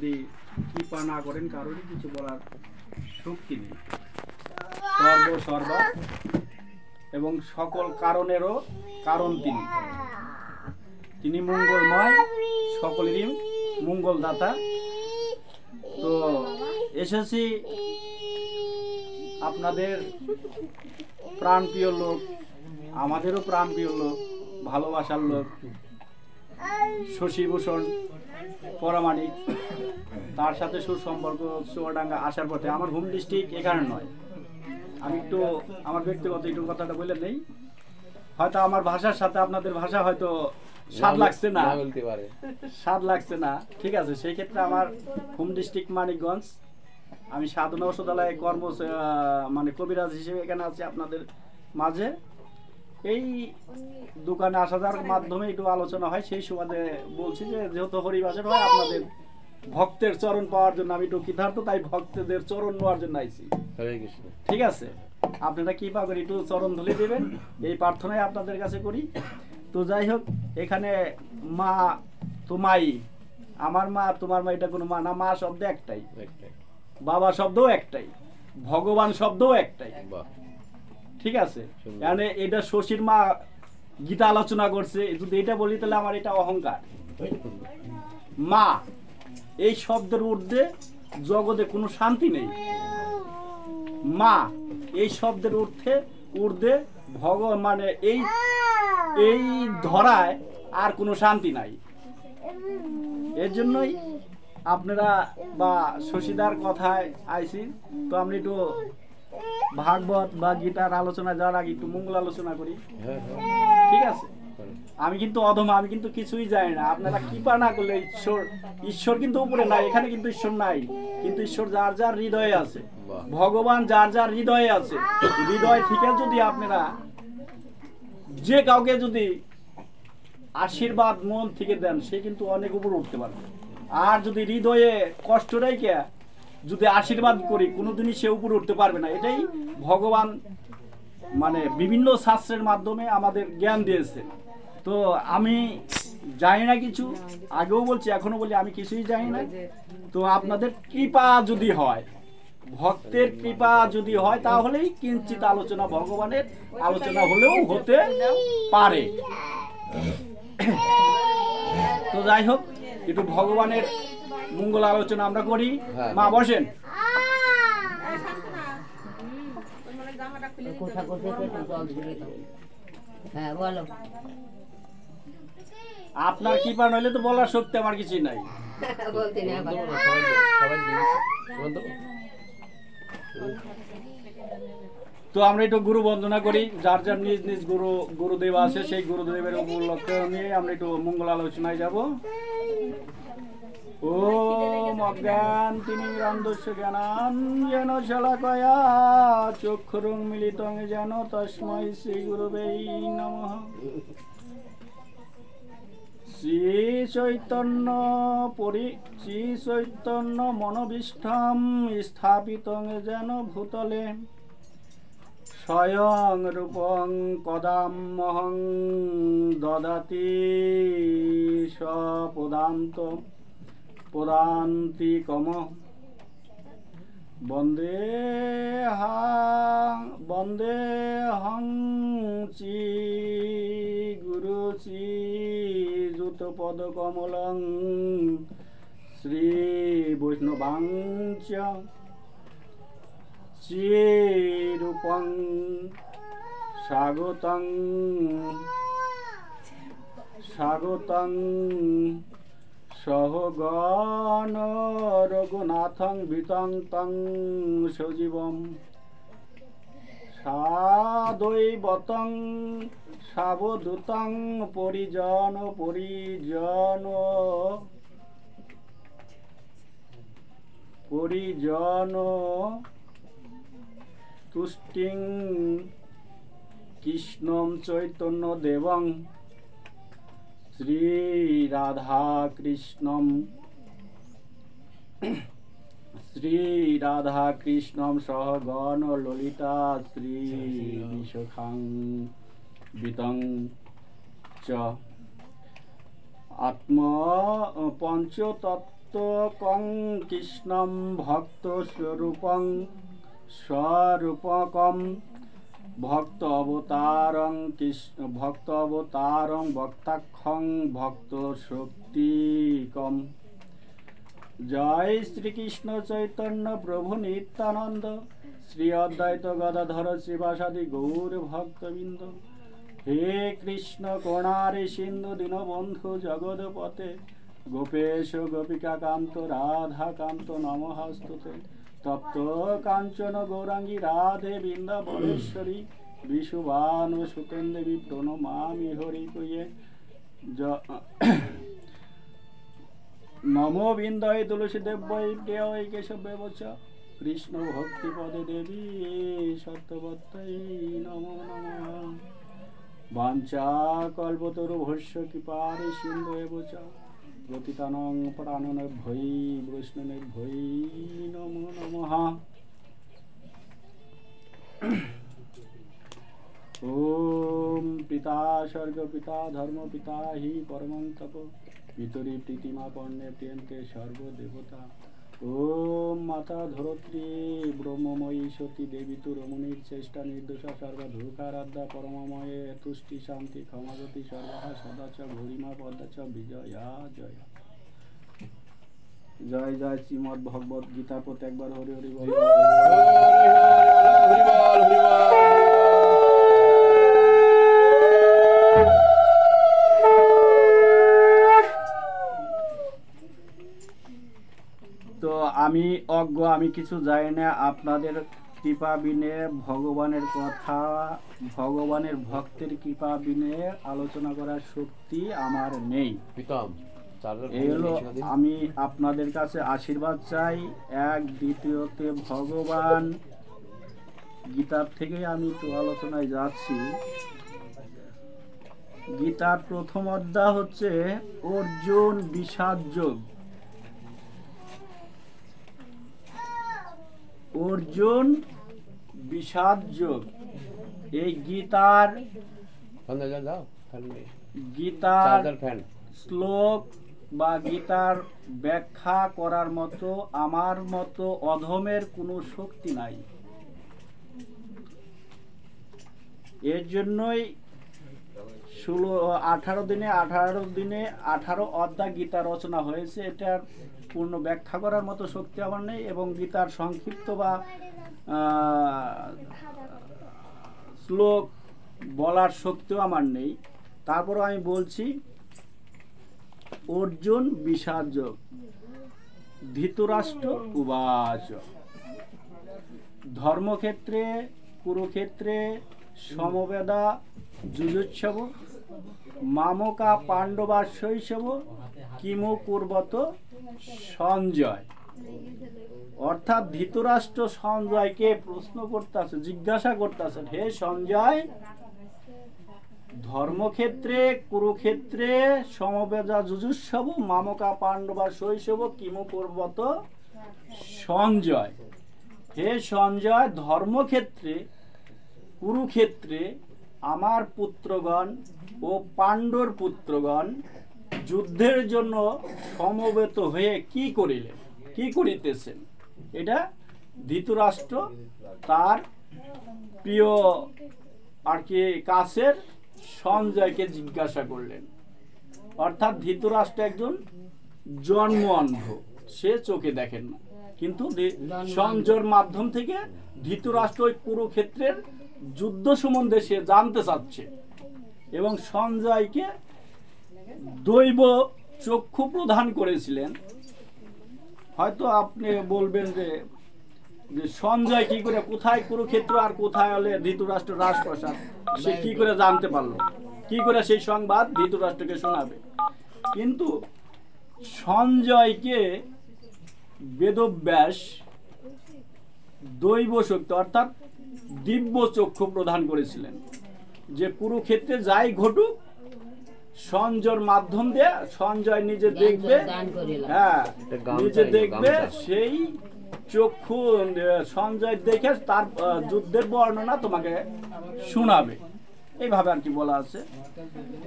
যদি কৃপা না করেন কারোরই কিছু বলার শক্তি নেই। সর্বা এবং সকল কারণেরও কারণ তিনি মঙ্গলময়, সকলেরই মঙ্গলদাতা। তো এসেছি আপনাদের প্রাণপ্রিয় লোক, আমাদেরও প্রাণপ্রিয় লোক, ভালোবাসার লোক শশীভূষণ পরামানিক, তার সাথে সুসম্পর্ক চুয়াডাঙ্গা আসার পথে। আমার হোম ডিস্ট্রিক্ট এখানে নয়, আমি একটু আমার ব্যক্তিগত একটু কথাটা বলে নেই। হয়তো আমার ভাষার সাথে আপনাদের ভাষা হয়তো স্বাদ লাগছে না, স্বাদ লাগছে না, ঠিক আছে। সেই ক্ষেত্রে আমার হোম ডিস্ট্রিক্ট মানিকগঞ্জ, আমি সাধনা ঔষধালয়ে মানে কবিরাজ হিসেবে এখানে আছি আপনাদের মাঝে। এই দোকানে আসা যাওয়ার মাধ্যমে একটু আলোচনা হয়, সেই সুবাদে বলছি যে যেহেতু হরিবাসের হয়, আপনাদের ভক্তের চরণ পাওয়ার জন্য আমি একটু কৃতার্থ, তাই ভক্তদের চরণ নেওয়ার জন্য আইছি। ঠিক আছে, আপনারা কি পাবেন একটু চরণ ধুলে দেবেন, এই প্রার্থনাই আপনাদের কাছে করি। তো যাই হোক, এখানে মা তো মাই, আমার মা তোমার মা, এটা কোনো মা না, মা শব্দ একটাই, বাবা শব্দও একটাই, ভগবান শব্দও একটাই। ঠিক আছে, মানে এটা শশীর মা গীতা আলোচনা করছে, যদি এটা বলি তাহলে আমার এটা অহংকার। মা এই শব্দের ঊর্ধ্বে জগতে কোনো শান্তি নেই। মা এই শব্দের ঊর্ধ্বে ভগবান, মানে এই ধরায় আর কোনো শান্তি নাই। এর জন্যই আপনারা বা শশীদার কথায় আইছি। তো আমরা একটু ভাগবত বা গীতার আলোচনা যাওয়ার আগে একটু মঙ্গল আলোচনা করি, ঠিক আছে? আমি কিন্তু অধম, আমি কিন্তু কিছুই জানি না। আপনারা কৃপা না করলে ঈশ্বর কিন্তু উপরে নাই, এখানে কিন্তু ঈশ্বর নাই, কিন্তু ঈশ্বর যার যার হৃদয়ে আছে, ভগবান যার যার হৃদয়ে আছে। হৃদয় থেকে যদি আপনারা যে কাউকে যদি আশীর্বাদ মন থেকে দেন, সে কিন্তু অনেক উপরে উঠতে পারবে। আর যদি হৃদয়ে কষ্ট রেখে যদি আশীর্বাদ করি, কোনোদিনই সে উপরে উঠতে পারবে না। এটাই ভগবান মানে বিভিন্ন শাস্ত্রের মাধ্যমে আমাদের জ্ঞান দিয়েছে। তো আমি জানি না কিছু, আগেও বলছি এখনো বলি আমি কিছুই জানি না। তো আপনাদের কৃপা যদি হয়, ভক্তের কৃপা যদি হয়, তাহলেই কিঞ্চিত আলোচনা, ভগবানের আলোচনা হলেও হতে পারে। তো যাই হোক, একটু ভগবানের মঙ্গল আলোচনা আমরা করি। মা বসেন। আপনার কৃপা নইলে তো বলার শক্তি আমার কিছুই নাই। তো আমরা একটু গুরু বন্দনা করি, যার যার নিজ নিজ গুরুদেব আছে, সেই গুরুদেবের উপলক্ষে নিয়ে আমরা একটু মঙ্গল আলোচনায় যাব। ওম অজ্ঞান তিমিরান্ধস্য জ্ঞানাঞ্জেন শলাকয়া চক্ষুরুং মিলিতং যেন তস্मै শ্রী গুরুবে নমঃ। শ্রী চৈতন্য মনোবিষ্ঠম স্থাপিতং যেন ভূতলে স্বয়ং রূপং কদামহং দদাতি পদান্তি কম। বন্দেহং চি গুরু শ্রী যুত পদ কমলং শ্রী বৈষ্ণবাংচ শ্রীরূপং স্বাগতং সহগণ রঘুনাথং বিতং তং সজীবম সাদৈবতং সাবধূতং পরিজন তুষ্টিং কৃষ্ণম চৈতন্য দেবং শ্রী রাধা কৃষ্ণম সহগণ ললিতা শ্রী বিশাখাং বিতং চ আত্ম পঞ্চতত্ত্ব কং কৃষ্ণম ভক্ত স্বরূপং স্বরূপকম ভক্ত অবতারং কৃষ্ণ ভক্ত অবতারং ভক্তাক্ষং ভক্ত শক্তিকম। জয় শ্রীকৃষ্ণ চৈতন্য প্রভু নিত্যানন্দ শ্রী অদ্বৈত গদাধর শ্রীবাসাদি গৌর ভক্তবৃন্দ। হে কৃষ্ণ করুণারে সিন্ধু দীনবন্ধু জগৎপতে গোপেশ গোপিকা কান্ত রাধা কান্ত নমস্তুতে। তপ্ত কাঞ্চন গৌরাঙ্গী রাধে বৃন্দাবনেশ্বরী বিশুভানু সুতেন দেবী প্রণমামি হরি প্রিয়ে। নমো বিন্দায় তুলসী দেব্যই প্রিয় কেশব্যব চ কৃষ্ণ ভক্তি পদে দেবী সত্যবত্তৈ নমো নমঃ। বাঞ্ছা কল্পতরু ভস্য কৃপারে সিন্ধু এব চ পতিতানাং প্রাণনাভ্যৈ বৈষ্ণবেভ্যৈ নমো নমঃ। ওম পিতা স্বর্গ পিতা ধর্ম পিতা হি পরমং তপ পিতরি প্রীতিমা পণ্যে প্রিয়ন্তে সর্বদেবতা। ওম মাতা ধরত্রী ব্রহ্মময়ী সতী দেবী তু রমণীর চেষ্টা নির্দোষা সর্বধূকারাধ্যা পরমময়ে তুষ্টি শান্তি ক্ষমাগতি সর্বহা সদা চ গরিমা পদ্মা চ বিজয়া জয়। জয় জয় শ্রীমদ্ ভগবত গীতার প্রতি একবার হরি হরি বল। তো আমি অজ্ঞ, আমি কিছু জানি না। আপনাদের কৃপা বিনে ভগবানের কথা, ভগবানের ভক্তের কৃপা বিনে আলোচনা করার শক্তি আমার নেই। এই হলো, আমি আপনাদের কাছে আশীর্বাদ চাই। এক দ্বিতীয়তে ভগবান গীতার থেকে আমি একটু আলোচনায় যাচ্ছি। গীতার প্রথম অধ্যায় হচ্ছে অর্জুন বিষাদ যোগ। অর্জুন বিষাদ যোগ এই গীতার শ্লোক বা গীতার ব্যাখ্যা করার মতো আমার মতো অধমের কোনো শক্তি নাই। এর জন্যই 18 দিনে 18 অধ্যায় গীতা রচনা হয়েছে। এটার পূর্ণ ব্যাখ্যা করার মতো শক্তি আমার নেই, এবং গীতার সংক্ষিপ্ত বা শ্লোক বলার শক্তিও আমার নেই। তারপরও আমি বলছি, অর্জুন বিষাদ যোগ। ধৃতরাষ্ট্র উবাচ ধর্মক্ষেত্রে কুরুক্ষেত্রে সমবেদা যুযুৎসব মামকা পাণ্ডবা শৈশব কিমু কুর্বত সঞ্জয়। অর্থাৎ ধৃতরাষ্ট্র সঞ্জয়কে প্রশ্ন করতেছে, জিজ্ঞাসা করতেছে, হে সঞ্জয়, ধর্মক্ষেত্রে কুরুক্ষেত্রে সমবেদা যুযুৎসব মামকা পাণ্ডবা শৈশব কিমু কুর্বত সঞ্জয়। হে সঞ্জয়, ধর্মক্ষেত্রে কুরুক্ষেত্রে আমার পুত্রগণ ও পাণ্ডর পুত্রগণ যুদ্ধের জন্য সমবেত হয়ে কি করিলেন, কি করিতেছেন? এটা ধৃতরাষ্ট্র তার প্রিয় আর কি কাছের সঞ্জয়কে জিজ্ঞাসা করলেন। অর্থাৎ ধৃতরাষ্ট্র একজন জন্ম অন্ধ, সে চোখে দেখেন না, কিন্তু সঞ্জয়ের মাধ্যম থেকে ধৃতরাষ্ট্র ওই কুরুক্ষেত্রের যুদ্ধ সম্বন্ধে সে জানতে চাচ্ছে, এবং সঞ্জয়কে দৈব চক্ষু প্রদান করেছিলেন। হয়তো আপনি বলবেন যে সঞ্জয় কি করে, কোথায় কুরুক্ষেত্র আর কোথায় হলে ধৃতরাষ্ট্র রাজপ্রাসাদ, সে কি করে জানতে পারলো, কি করে সেই সংবাদ ধৃতরাষ্ট্রকে শোনাবে? কিন্তু সঞ্জয়কে বেদব্যাস দৈব শক্তি অর্থাৎ দিব্য চক্ষু প্রদান করেছিলেন, যে কুরুক্ষেত্রে যাই ঘটুক সঞ্জয়ের মাধ্যম দিয়ে সঞ্জয় নিজে দেখবে, হ্যাঁ নিজে দেখবে, সেই চক্ষু সঞ্জয় দেখে তার যুদ্ধের বর্ণনা তোমাকে শোনাবে, এইভাবে আর কি বলা আছে।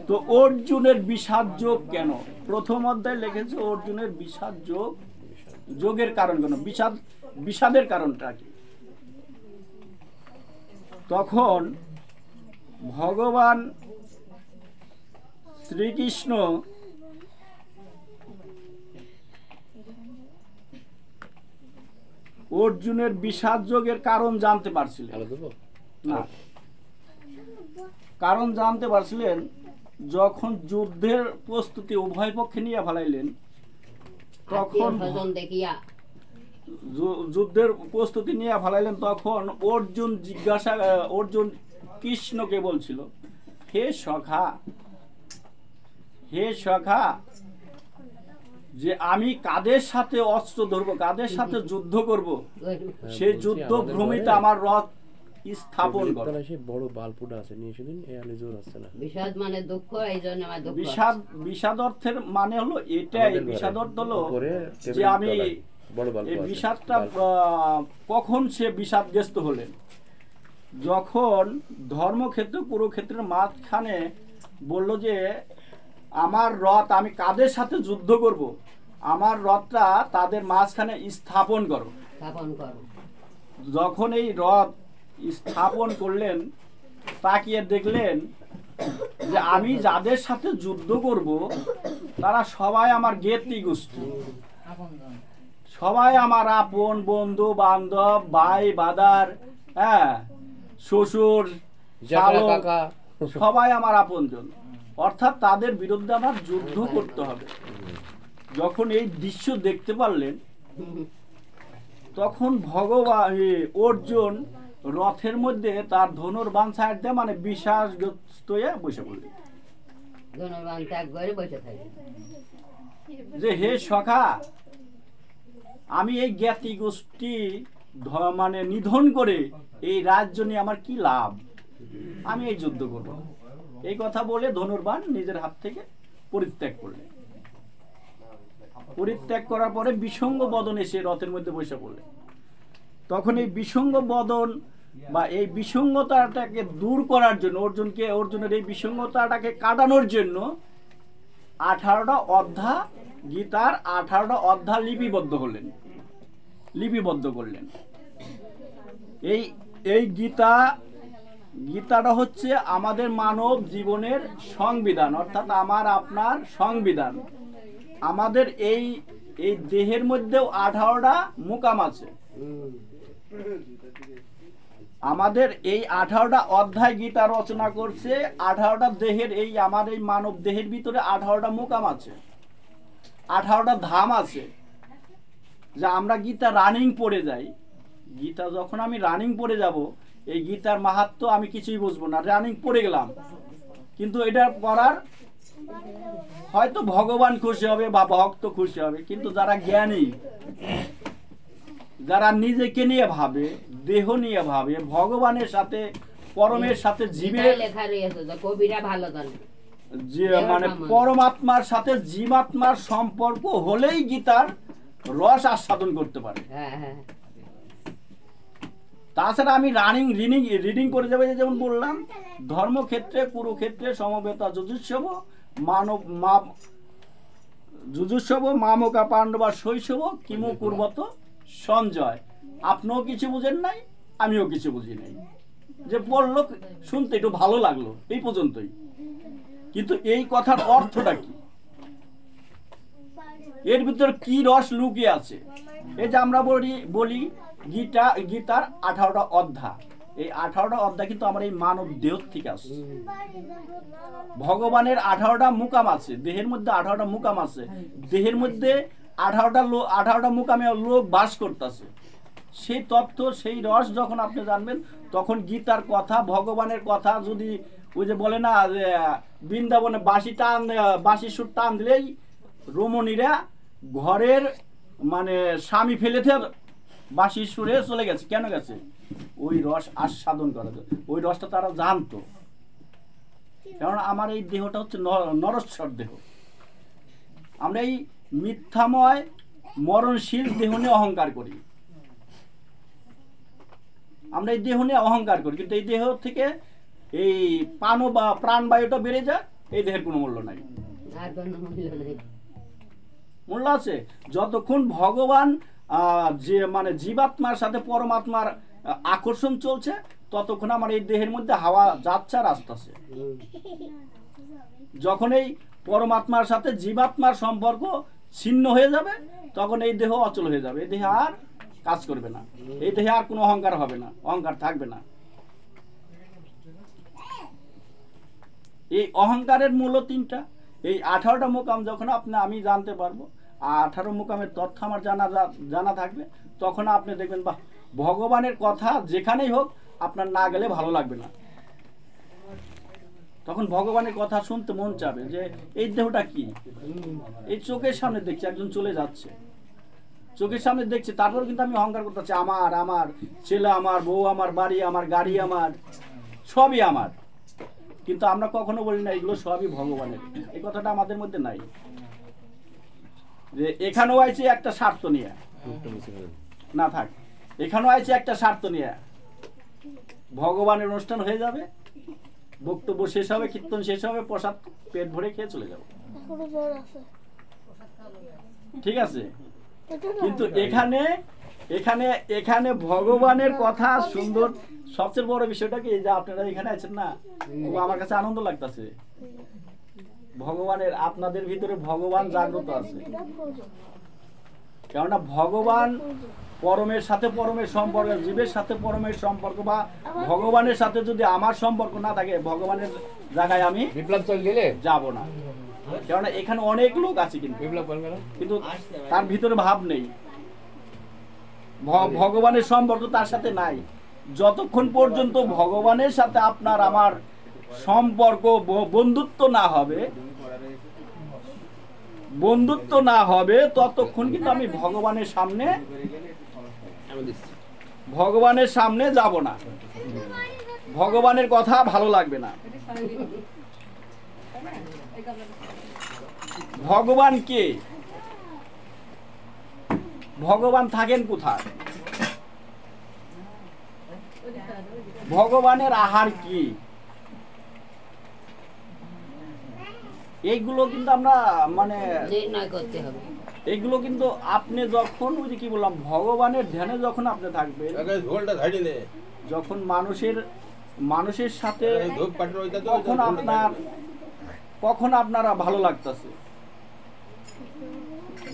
তো অর্জুনের বিষাদ যোগ কেন? প্রথম অধ্যায় লিখেছে অর্জুনের বিষাদ যোগ যোগের কারণ কেন, বিষাদের কারণটা কি? তখন ভগবান শ্রীকৃষ্ণ অর্জুনের বিষাদ যোগের কারণ জানতে পারছিলেন না। কারণ জানতে পারছিলেন যখন যুদ্ধের প্রস্তুতি উভয় পক্ষে নিয়ে ফেলাইলেন, তখন যুদ্ধের প্রস্তুতি নিয়ে ফেলাইলেন, তখন অর্জুন কৃষ্ণকে বলছিল, হে সখা, যে আমি কাদের সাথে অস্ত্র ধরবো, কাদের সাথে যুদ্ধ করব, সেই যুদ্ধ ভূমিতে আমার রথ স্থাপন করো। বড় বালপুটা আছে নিয়ে এসেদিন, এই আলো জোর আসছে না। বিষাদ মানে দুঃখ, এইজন্য আমার দুঃখ। বিষাদ অর্থের মানে হলো এটাই, বিষাদ অর্থ হলো যে আমি এই বিষাদটা কখন সে বিষাদগ্রস্ত হলেন, যখন ধর্মক্ষেত্র কুরুক্ষেত্রের মাঝখানে বলল যে আমার রথ, আমি কাদের সাথে যুদ্ধ করব, আমার রথটা তাদের মাঝখানে স্থাপন করো। যখন এই রথ স্থাপন করলেন, তাকিয়ে দেখলেন যে আমি যাদের সাথে যুদ্ধ করব তারা সবাই আমার জ্ঞাতি গোষ্ঠী, সবাই আমার আপন বন্ধু বান্ধব, ভাই বাদার, হ্যাঁ, শ্বশুর, সবাই আমার আপনজন, অর্থাৎ তাদের বিরুদ্ধে আমার যুদ্ধ করতে হবে। যখন এই দৃশ্য দেখতে পারলেন, তখন ভগবান অর্জুন রথের মধ্যে তার ধনুর্বাণ সাইড দিয়ে মানে বিষাদগ্রস্ত হয়ে বসে পড়লেন, যে হে সখা, আমি এই জ্ঞাতি গোষ্ঠী মানে নিধন করে এই রাজ্য নিয়ে আমার কি লাভ, আমি এই যুদ্ধ করব। এই কথা বলে ধনুর্বাণ নিজের হাত থেকে পরিত্যাগ করলেন। পরিত্যাগ করার পরে বিসঙ্গ বদন এসে রথের মধ্যে বসে পড়লেন। তখন এই বিসঙ্গ বদন বা এই বিসঙ্গতাটাকে দূর করার জন্য, অর্জুনের এই বিসঙ্গতাটাকে কাটানোর জন্য 18টা অধ্যায়, গীতার 18টা অধ্যায় লিপিবদ্ধ করলেন। এই গীতাটা হচ্ছে আমাদের মানব জীবনের সংবিধান, অর্থাৎ আমার আপনার সংবিধান। আমাদের এই দেহের মধ্যেও 18টা মুকাম আছে। আমাদের এই 18টা অধ্যায় গীতা রচনা করছে। 18টা দেহের, এই আমার এই মানব দেহের ভিতরে 18টা মুকাম আছে, 18টা ধাম আছে। যা আমরা গীতা রানিং পড়ে যাই, গীতা যখন আমি রানিং পড়ে যাব, এই গীতার মাহাত্ম্য আমি কিছুই বুঝবো না, রানিং পড়ে গেলাম, কিন্তু এটা পড়ার হয়তো ভগবান খুশি হবে বা ভক্ত খুশি হবে, কিন্তু যারা জ্ঞানী, যারা নিজেকে নিয়ে ভাবে, দেহ নিয়ে ভাবে, ভগবানের সাথে, পরমের সাথে, জীবের মানে পরমাত্মার সাথে জীবাত্মার সম্পর্ক হলেই গীতার রস আস্বাদন করতে পারে। তাছাড়া আমি রিডিং করে যাবে, যেমন বললাম, ধর্মক্ষেত্রে কুরুক্ষেত্রে সমবেতা যুজুৎসব মামকা পাণ্ডবা শৈশব কিমু কুর্বত সঞ্জয়। আপনিও কিছু বুঝেন নাই, আমিও কিছু বুঝি নাই, যে বললো শুনতে একটু ভালো লাগলো, এই পর্যন্তই। কিন্তু এই কথার অর্থটা কি, এর ভিতর কি রস লুকিয়ে আছে? এই যে আমরা বলি গীতার 18টা অধ্যায়, এই 18টা অধ্যায় কিন্তু আমার এই মানব দেহ থেকে আসছে। ভগবানের 18টা মুকাম আছে, দেহের মধ্যে 18টা মুকাম আছে, দেহের মধ্যে 18টা মুকামে লোক বাস করতেছে। সেই তত্ত্ব, সেই রস যখন আপনি জানবেন, তখন গীতার কথা, ভগবানের কথা, যদি ওই যে বলে না যে বৃন্দাবনে বাঁশি সুর টান দিলেই রমণীরা ঘরের মানে স্বামী ফেলেতে বাঁশি সুরে চলে গেছে, কেন গেছে? ওই রস আস্বাদন করা, ওই রসটা তারা জানতো। কারণ আমার এই দেহটা হচ্ছে নরস্বর দেহ, আমরা এই মিথ্যাময় মরণশীল দেহ নিয়ে অহংকার করি, আমরা এই দেহ নিয়ে অহংকার করি, কিন্তু এই দেহ থেকে এই প্রাণবায়ুটা বেড়ে যায়, এই দেহের কোনো মূল্য নাই। মূল্য আছে। যতক্ষণ ভগবান যে মানে জীবাত্মার সাথে পরমাত্মার আকর্ষণ চলছে, ততক্ষণ আমার এই দেহের মধ্যে হাওয়া যাচ্ছে আর আসতেছে। যখন এই পরমাত্মার সাথে জীবাত্মার সম্পর্ক ছিন্ন হয়ে যাবে, তখন এই দেহ অচল হয়ে যাবে, এই দেহে আর কাজ করবে না, এই দেহে আর কোনো অহংকার হবে না, অহংকার থাকবে না। এই অহংকারের মূল তিনটা। এই 18টা মোকাম যখন আমি জানতে পারবো, 18 মোকামের তথ্য আমার জানা থাকবে, তখন আপনি দেখবেন বাহ, ভগবানের কথা যেখানেই হোক আপনার না গেলে ভালো লাগবে না। তখন ভগবানের কথা শুনতে মন চাবে যে এই দেহটা কি, এই চোখের সামনে দেখছি একজন চলে যাচ্ছে, চোখের সামনে দেখছি, তারপর কিন্তু আমি অহংকার করতেছি আমার আমার ছেলে, আমার বউ, আমার বাড়ি, আমার গাড়ি, আমার সবই আমার। কিন্তু আমরা কখনো বলি না এগুলো সবই ভগবানের, এই কথাটা আমাদের মধ্যে নাই। যে এখানেও আছে একটা স্বার্থ নিয়ে, না থাক, এখানেও আছে একটা স্বার্থ নিয়ে। ভগবানের অনুষ্ঠান হয়ে যাবে, বক্তব্য শেষ হবে, কীর্তন শেষ হবে, প্রসাদ পেট ভরে খেয়ে চলে যাবো, ঠিক আছে। কিন্তু এখানে এখানে এখানে ভগবানের কথা সুন্দর। সবচেয়ে বড় বিষয়টা কি, যে আপনারা এখানে আছেন না, আমার কাছে আনন্দ লাগতেছে। ভগবানের, আপনাদের ভিতরে ভগবান জাগ্রত আছে, কেননা ভগবান পরমের সাথে পরমের সম্পর্ক, জীবের সাথে পরমের সম্পর্ক, বা ভগবানের সাথে যদি আমার সম্পর্ক না থাকে, ভগবানের জায়গায় আমি যাব না। কেননা এখানে অনেক লোক আছে কিন্তু তার ভিতরে ভাব নেই, ভগবানের সম্পর্ক তার সাথে নাই। যতক্ষণ পর্যন্ত ভগবানের সাথে আপনার আমার সম্পর্ক, বন্ধুত্ব না হবে, ততক্ষণ কিন্তু আমি ভগবানের সামনে যাব না, ভগবানের কথা ভালো লাগবে না। ভগবান কে? ভগবান থাকেন কোথায়? ভগবানের আহার কি? এইগুলো কিন্তু আমরা মানে নির্ণয় করতে হবে। এইগুলো কিন্তু আপনি যখন ওই যে কি বললাম, ভগবানের ধ্যানে যখন আপনি থাকবেন, যখন মানুষের সাথে কখন আপনারা ভালো লাগতেছে।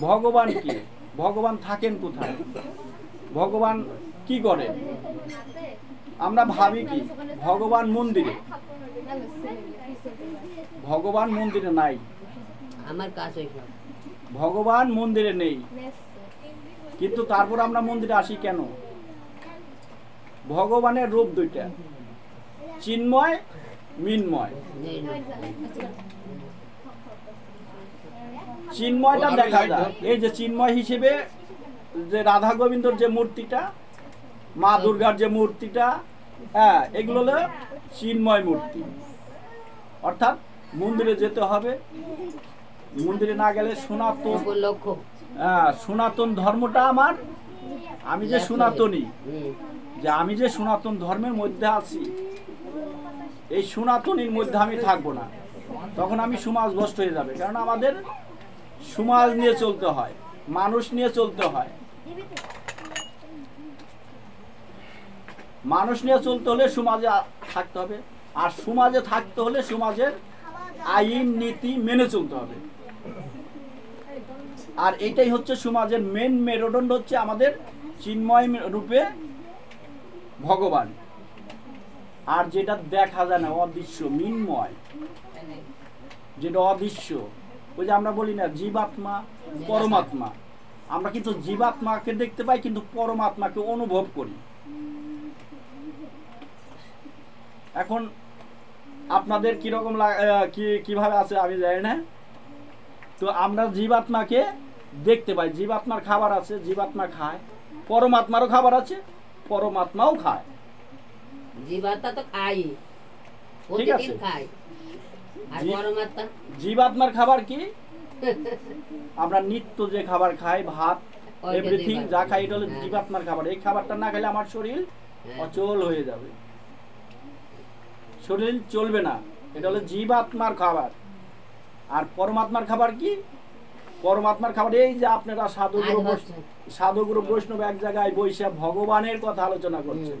ভগবান কি? ভগবান থাকেন কোথায়? ভগবান কি করেন? আমরা ভাবি কি ভগবান মন্দিরে, ভগবান মন্দিরে নাই, আমার কাছে ভগবান মন্দিরে নেই। কিন্তু তারপর আমরা মন্দিরে আসি কেন? ভগবানের রূপ দুইটা, চিন্ময়, মিন্ময়। চিন্ময়টা দেখা যায়, এই যে চিন্ময় হিসেবে যে রাধা গোবিন্দর যে মূর্তিটা, মা দুর্গার যে মূর্তিটা, হ্যাঁ, এগুলো হলো চিন্ময় মূর্তি। অর্থাৎ মন্দিরে যেতে হবে, মন্দিরে না গেলে সনাতন ধর্মটা আমার, আমি যে সনাতনী, যে আমি যে সনাতন ধর্মের মধ্যে আছি, এই সনাতনীর মধ্যে আমি থাকবো না, তখন আমি সমাজ ভ্রষ্ট হয়ে যাবে। কারণ আমাদের সমাজ নিয়ে চলতে হয়, মানুষ নিয়ে চলতে হয়। মানুষ নিয়ে চলতে হলে সমাজে থাকতে হবে, আর সমাজে থাকতে হলে সমাজের আইন নীতি মেনে চলতে হবে। আর এটাই হচ্ছে সমাজের মেন মেরুদণ্ড, হচ্ছে আমাদের চিন্ময় রূপে ভগবান। আর যেটা দেখা যায় না, অদৃশ্য মিন্ময়, যেটা অদৃশ্য, ওই যে আমরা বলি না জীবাত্মা পরমাত্মা, আমরা কিন্তু জীবাত্মাকে দেখতে পাই, কিন্তু পরমাত্মাকে অনুভব করি। এখন আপনাদের কিরকম কিভাবে আছে আমি জানি না, তো আমরা জীবাত্মাকে দেখতে পাই, জীবাত্মার খাবার আছে, জীবাত্মা খায়, পরমাত্মারও খাবার আছে, পরমাত্মাও খায়। জীবাত্মা তো খায়, ঠিক আছে, আর পরমাত্মা, জীবাত্মার খাবার কি? আমরা নিত্য যে খাবার খাই, ভাত, এভরিথিং যা খাই, এটা হলো জীবাত্মার খাবার। এই খাবারটা না খেলে আমার শরীর অচল হয়ে যাবে, শরীর চলবে না। এটা হলো জীবাত্মার খাবার। আর পরমাত্মার খাবার কি? পরমাত্মার খাবার। এই যে আপনারা সাধুগুরু বৈষ্ণব এক জায়গায় বসে ভগবানের কথা আলোচনা করছেন,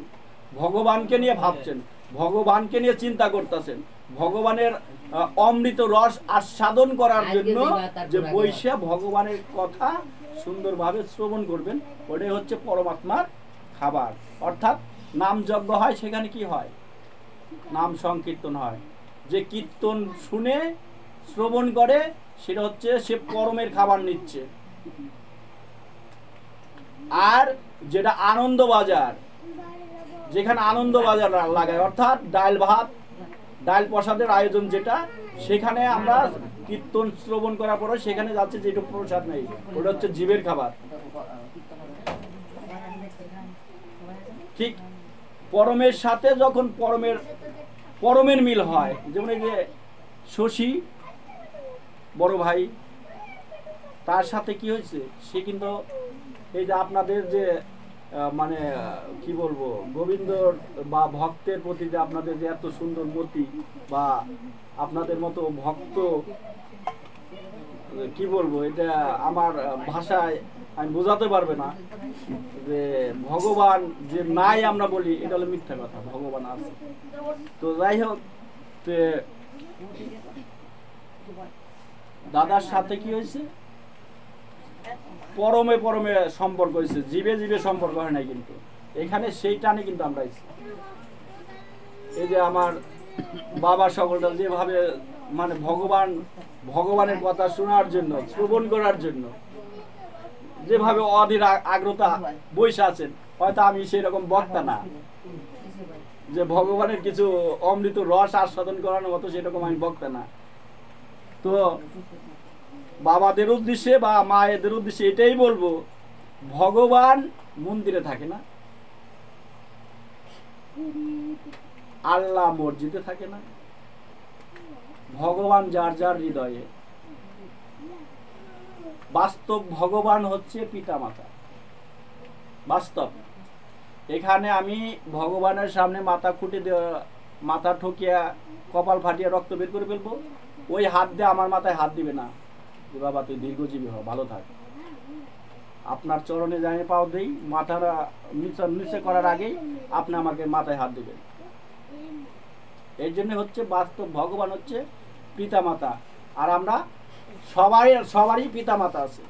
ভগবানকে নিয়ে ভাবছেন, ভগবানকে নিয়ে চিন্তা করতেছেন, ভগবানের অমৃত রস আস্বাদন করার জন্য যে বৈশা ভগবানের কথা সুন্দরভাবে শ্রবণ করবেন, ওটাই হচ্ছে পরমাত্মার খাবার। অর্থাৎ নাম যজ্ঞ হয়, সেখানে কি হয়? নাম সংকীর্তন হয়। যে কীর্তন শুনে শ্রবণ করে সেটা হচ্ছে সে পরমের খাবার নিচ্ছে। আর যেটা আনন্দ বাজার, যেখানে আনন্দ বাজার লাগায়, অর্থাৎ ডাল ভাত ডাল প্রসাদের আয়োজন যেটা, সেখানে আমরা কীর্তন শ্রবণ করার পরে সেখানে যাচ্ছে যেটা প্রসাদ নেই, ওটা হচ্ছে জীবের খাবার। ঠিক পরমের সাথে যখন পরমের মিল হয়, যেমন এই যে শশী বড় ভাই, তার সাথে কি হয়েছে, সে কিন্তু এই যে আপনাদের যে মানে কি বলবো, গোবিন্দর বা ভক্তের প্রতি যে আপনাদের যে এত সুন্দর মতি, বা আপনাদের মতো ভক্ত, কি বলবো, এটা আমার ভাষায় আমি বোঝাতে পারবে না। যে ভগবান যে নাই আমরা বলি, এটা হলো মিথ্যা কথা, ভগবান আছে। তো যাই হোক, দাদার সাথে কি হয়েছে, পরমে পরমে সম্পর্ক হয়েছে, জীবে জীবে সম্পর্ক হয় নাই। কিন্তু এখানে সেই টানে কিন্তু আমরা এই যে আমার বাবা সকলটা যেভাবে মানে ভগবানের কথা শোনার জন্য, শ্রবণ করার জন্য যেভাবে অধীর আগ্রতা বসে আছেন, হয়তো আমি সেই রকম বক্তা না যে ভগবানের কিছু অমৃত রস আস্বাদন করানোর মতো, সেরকম আমি বক্তা না। তো বাবাদের উদ্দেশ্যে বা মায়েদের উদ্দেশ্যে এটাই বলবো, ভগবান মন্দিরে থাকে না, আল্লাহ মসজিদে থাকে না, ভগবান যার যার হৃদয়ে। বাস্তব ভগবান হচ্ছে পিতা মাতা, বাস্তব। এখানে আমি ভগবানের সামনে মাথা ঠকিয়া কপাল ফাটিয়া রক্ত বের করে ফেলবো, ওই হাত দিয়ে আমার মাথায় হাত দিবে না যে বাবা তুই দীর্ঘজীবী হ, ভালো থাক। আপনার চরণে যাই পাও দেই, মাথাটা নিচে করার আগেই আপনি আমাকে মাথায় হাত দিবেন। এর জন্য হচ্ছে বাস্তব ভগবান হচ্ছে পিতা মাতা। আর আমরা সবারই পিতা মাতা আছে।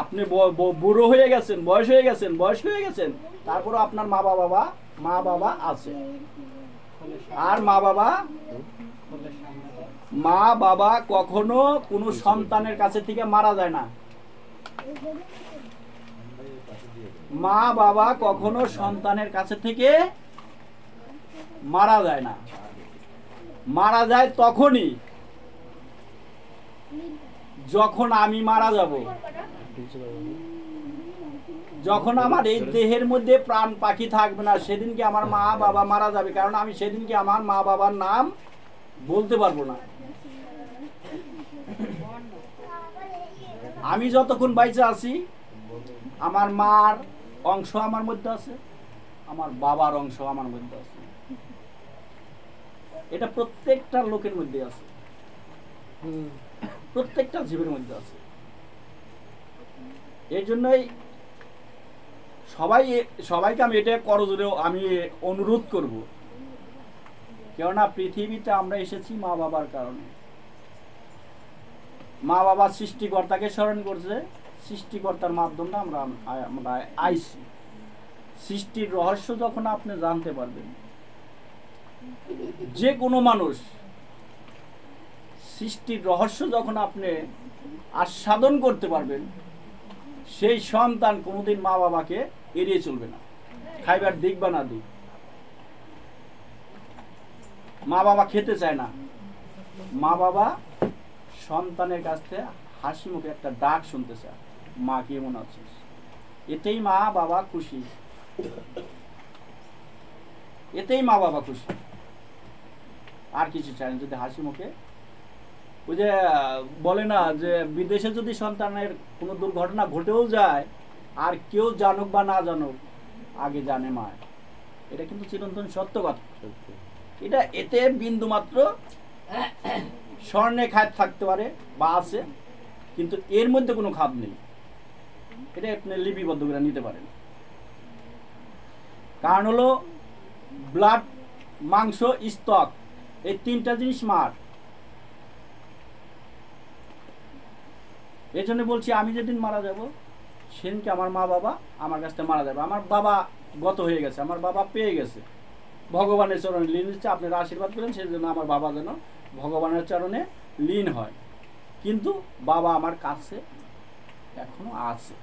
আপনি বুড়ো হয়ে গেছেন, বয়স হয়ে গেছেন, তারপরে আপনার মা বাবা আছে। আর মা বাবা কখনো কোনো সন্তানের কাছে থেকে মারা যায় না। মা বাবা কখনো সন্তানের কাছে থেকে মারা যায় না। মারা যায় তখনই যখন আমি মারা যাব, যখন আমার এই দেহের মধ্যে প্রাণ পাখি থাকবে না, সেদিনকে আমার মা বাবা মারা যাবে। কারণ আমি সেদিনকে আমার মা বাবার নাম বলতে পারবো না। আমি যতক্ষণ বাইচে আছি, আমার মার অংশ আমার মধ্যে আছে, আমার বাবার অংশ আমার মধ্যে আছে। এটা প্রত্যেকটা লোকের মধ্যে আছে, প্রত্যেকটা জীবের মধ্যে আছে। এই জন্যই সবাইকে আমি এটা করজোরে আমি অনুরোধ করব, কেননা পৃথিবীতে আমরা এসেছি মা বাবার কারণে। মা বাবা সৃষ্টিকর্তাকে স্মরণ করছে, সৃষ্টিকর্তার মাধ্যমে আমরা আইছি। সৃষ্টির রহস্য যখন আপনি জানতে পারবেন, যে কোনো মানুষ সৃষ্টির রহস্য যখন আপনি আস্বাদন করতে পারবেন, সেই সন্তান কোনোদিন মা বাবাকে এড়িয়ে চলবে না, খাইবার দিক বা না দিক। মা বাবা খেতে চায় না, মা বাবা সন্তানের কাছ থেকে হাসি মুখে একটা ডাক শুনতে চায়, মা কেমন আছিস। এতেই মা বাবা খুশি, এতেই মা বাবা খুশি, আর কিছু চায় না। যদি হাসি মুখে, ওই যে বলে না যে বিদেশে যদি সন্তানের কোনো দুর্ঘটনা ঘটেও যায়, আর কেউ জানুক বা না জানুক, আগে জানে মা। এটা কিন্তু চিরন্তন সত্য কথা। এতে বিন্দু মাত্র স্বর্ণে খাদ থাকতে পারে বা আছে, কিন্তু এর মধ্যে কোনো খাদ নেই। এটা আপনি লিপিবদ্ধ করে নিতে পারেন। কারণ হলো ব্লাড, মাংস, স্তক, এই তিনটা জিনিস মার। এই জন্য বলছি আমি যেদিন মারা যাব সেদিনকে আমার মা বাবা আমার কাছ থেকে মারা যাবে। আমার বাবা গত হয়ে গেছে, আমার বাবা পেয়ে গেছে, ভগবানের চরণে লীন হচ্ছে। আপনারা আশীর্বাদ করেন সেই জন্য আমার বাবা যেন ভগবানের চরণে লীন হয়। কিন্তু বাবা আমার কাছে এখনো আছে,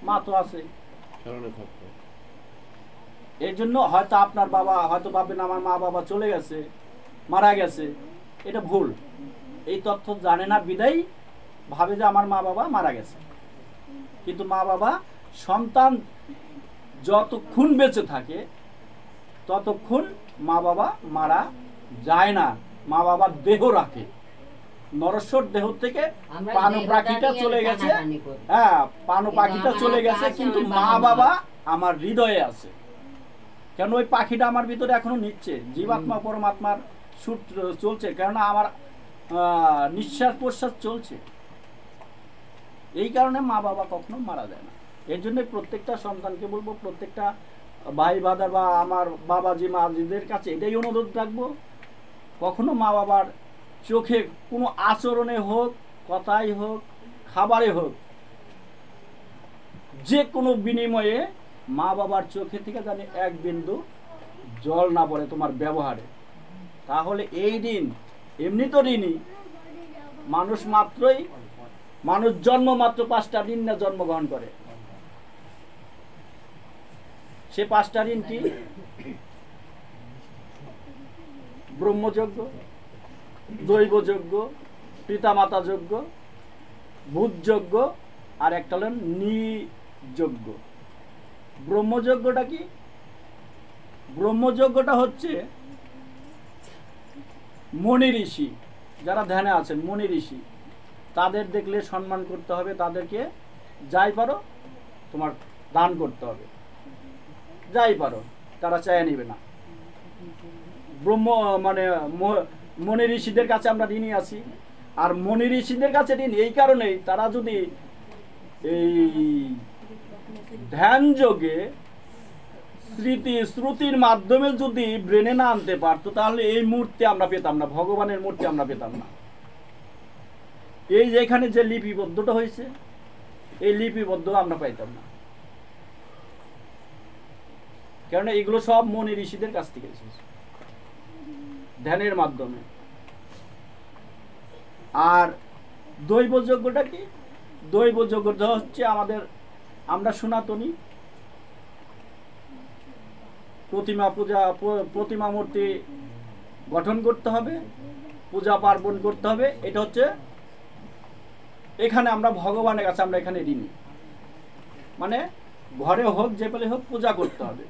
মা তো আছে। এই জন্য হয়তো আপনার বাবা হয়তো ভাববেন আমার মা বাবা চলে গেছে, মারা গেছে, এটা ভুল। এই তথ্য জানে না বিদায় ভাবে যে আমার মা বাবা মারা গেছে। কিন্তু মা বাবা, সন্তান যতক্ষণ বেঁচে থাকে ততক্ষণ মা বাবা মারা যায় না। মা বাবা দেহ রাখে, নরস্বর দেহ থেকে পানু পাখিটা চলে গেছে, হ্যাঁ পানু পাখিটা চলে গেছে, কিন্তু মা বাবা আমার হৃদয়ে আছে। কেন ওই পাখিটা আমার ভিতরে এখনো নিচ্ছে, জীবাত্মা পরমাত্মার সূত্র চলছে, কেননা আমার নিঃশ্বাস প্রশ্বাস চলছে। এই কারণে মা বাবা কখনো মারা যায় না। এর জন্য প্রত্যেকটা সন্তানকে বলবো, প্রত্যেকটা ভাই বাদার বা আমার বাবাজি মাজিদের কাছে এটাই অনুরোধ রাখবো, কখনো মা বাবার চোখে কোনো আচরণে হোক, কথাই হোক, খাবারে হোক, যে কোনো বিনিময়ে মা বাবার চোখে থেকে জানি এক বিন্দু জল না পড়ে তোমার ব্যবহারে। তাহলে এই দিন এমনি তো ঋণী মানুষ মাত্রই, মানুষ জন্ম মাত্র 5টা ঋণ না জন্মগ্রহণ করে। সে 5টা ঋণ কি? ব্রহ্মযজ্ঞ, দৈবযজ্ঞ, পিতামাতা যজ্ঞ, ভূতযজ্ঞ, আর একটা হলেন নিযজ্ঞ। ব্রহ্মযজ্ঞটা কি? ব্রহ্মযজ্ঞটা হচ্ছে মনি ঋষি, যারা ধ্যানে আছেন, মনি ঋষি, তাদের দেখলে সম্মান করতে হবে, তাদেরকে যাই পারো তোমার দান করতে হবে, যাই পারো, তারা চায় নিবে না। ব্রহ্ম মানে মনি ঋষিদের কাছে আমরা ঋণী আছি। আর মনি ঋষিদের কাছে ঋণ এই কারণেই, তারা যদি এই ধ্যান যোগে স্মৃতি শ্রুতির মাধ্যমে যদি ব্রেনে না আনতে পারতো, তাহলে এই মূর্তি আমরা পেতাম না, ভগবানের মূর্তি আমরা পেতাম না। এই যে এখানে যে লিপিবদ্ধটা হয়েছে, এই লিপিবদ্ধ আমরা পাইতাম না, কেননা এগুলো সব মনি ঋষিদের কাছ থেকে এসেছে ধ্যানের মাধ্যমে। আর দৈবযজ্ঞটা কি? দৈবযজ্ঞটা হচ্ছে আমাদের, আমরা সনাতনী, প্রতিমা পূজা, প্রতিমা মূর্তি গঠন করতে হবে, পূজা পার্বণ করতে হবে। এটা হচ্ছে এখানে আমরা ভগবানের কাছে আমরা এখানে ঋণী, মানে ঘরে হোক যে পেলে হোক পূজা করতে হবে।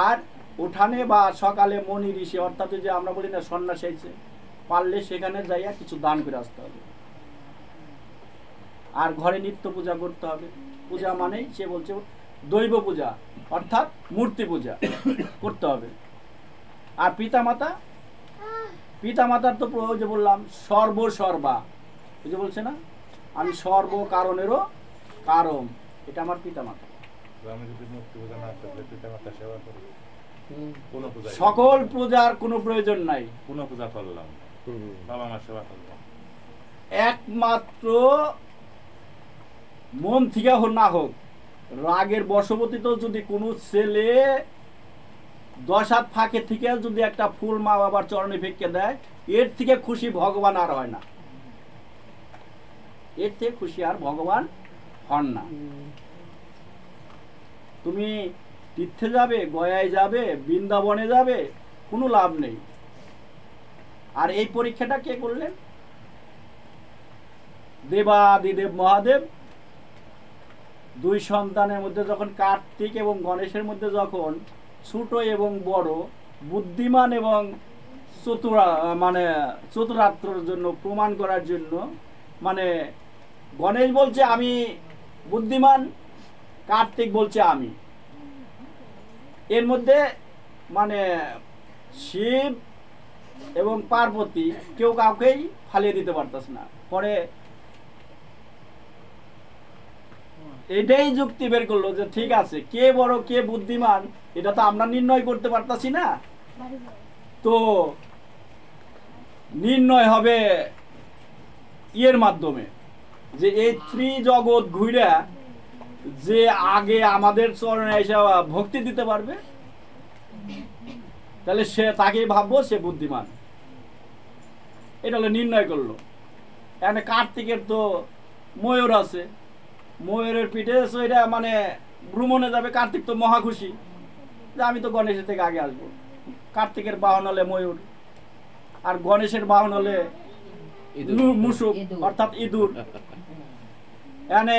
আর উঠানে বা সকালে মনি ঋষি, অর্থাৎ যে আমরা বলি না সন্ন্যাসী হয়েছে, পারলে সেখানে যাইয়া কিছু দান করে আসতে হবে। আর ঘরে নিত্য পূজা করতে হবে। পূজা মানেই সে বলছে দৈব পূজা, অর্থাৎ মূর্তি পূজা করতে হবে। আর পিতামাতা, পিতামাতার তো ওই যে বললাম সর্বসর্বা, ওই যে বলছে না আমি সর্ব কারণেরও কারণ, এটা আমার পিতামাতা। সকল পূজার কোনো প্রয়োজন নাই, কোনো পূজা করলাম, বাবা মার সেবা করলাম, একমাত্র মন থেকে না হোক, রাগের বশবর্তীতেও যদি কোনো ছেলে 10 হাত ফাঁকে থেকে যদি একটা ফুল মা বাবার চরণে ফেঁকে দেয়, এর থেকে খুশি ভগবান আর হয় না, এর থেকে খুশি আর ভগবান হন না। তুমি তীর্থে যাবে, গয়ায় যাবে, বৃন্দাবনে যাবে, কোনো লাভ নেই। আর এই পরীক্ষাটা কে করলেন? দেবাদিদেব মহাদেব। 2 সন্তানের মধ্যে যখন কার্তিক এবং গণেশের মধ্যে যখন ছোট এবং বড়, বুদ্ধিমান এবং চতুরাত্রর জন্য প্রমাণ করার জন্য, মানে গণেশ বলছে আমি বুদ্ধিমান, কার্তিক বলছে আমি, এর মধ্যে মানে শিব এবং পার্বতী কেউ কাউকেই ফালিয়ে দিতে পারতেছে না। পরে এটাই যুক্তি বের করলো যে ঠিক আছে, কে বড় কে বুদ্ধিমান এটা তো আমরা নির্ণয় করতে পারতাছি না, তো নির্ণয় হবে ইয়ের মাধ্যমে, যে এই ত্রিজগৎ ঘুরে যে আগে আমাদের চরণে এসে ভক্তি দিতে পারবে, তাহলে সে তাকেই ভাববো সে বুদ্ধিমান। এটা হলো নির্ণয় করলো। এখানে কার্তিকের তো ময়ূর আছে, ময়ূরের পিঠে এটা মানে ভ্রমণে যাবে। কার্তিক তো মহা খুশি যে আমি তো গণেশের থেকে আগে আসবো। কার্তিকের বাহন হলে ময়ূর, আর গণেশের বাহন হলে মুশুক অর্থাৎ ইঁদুর। এখানে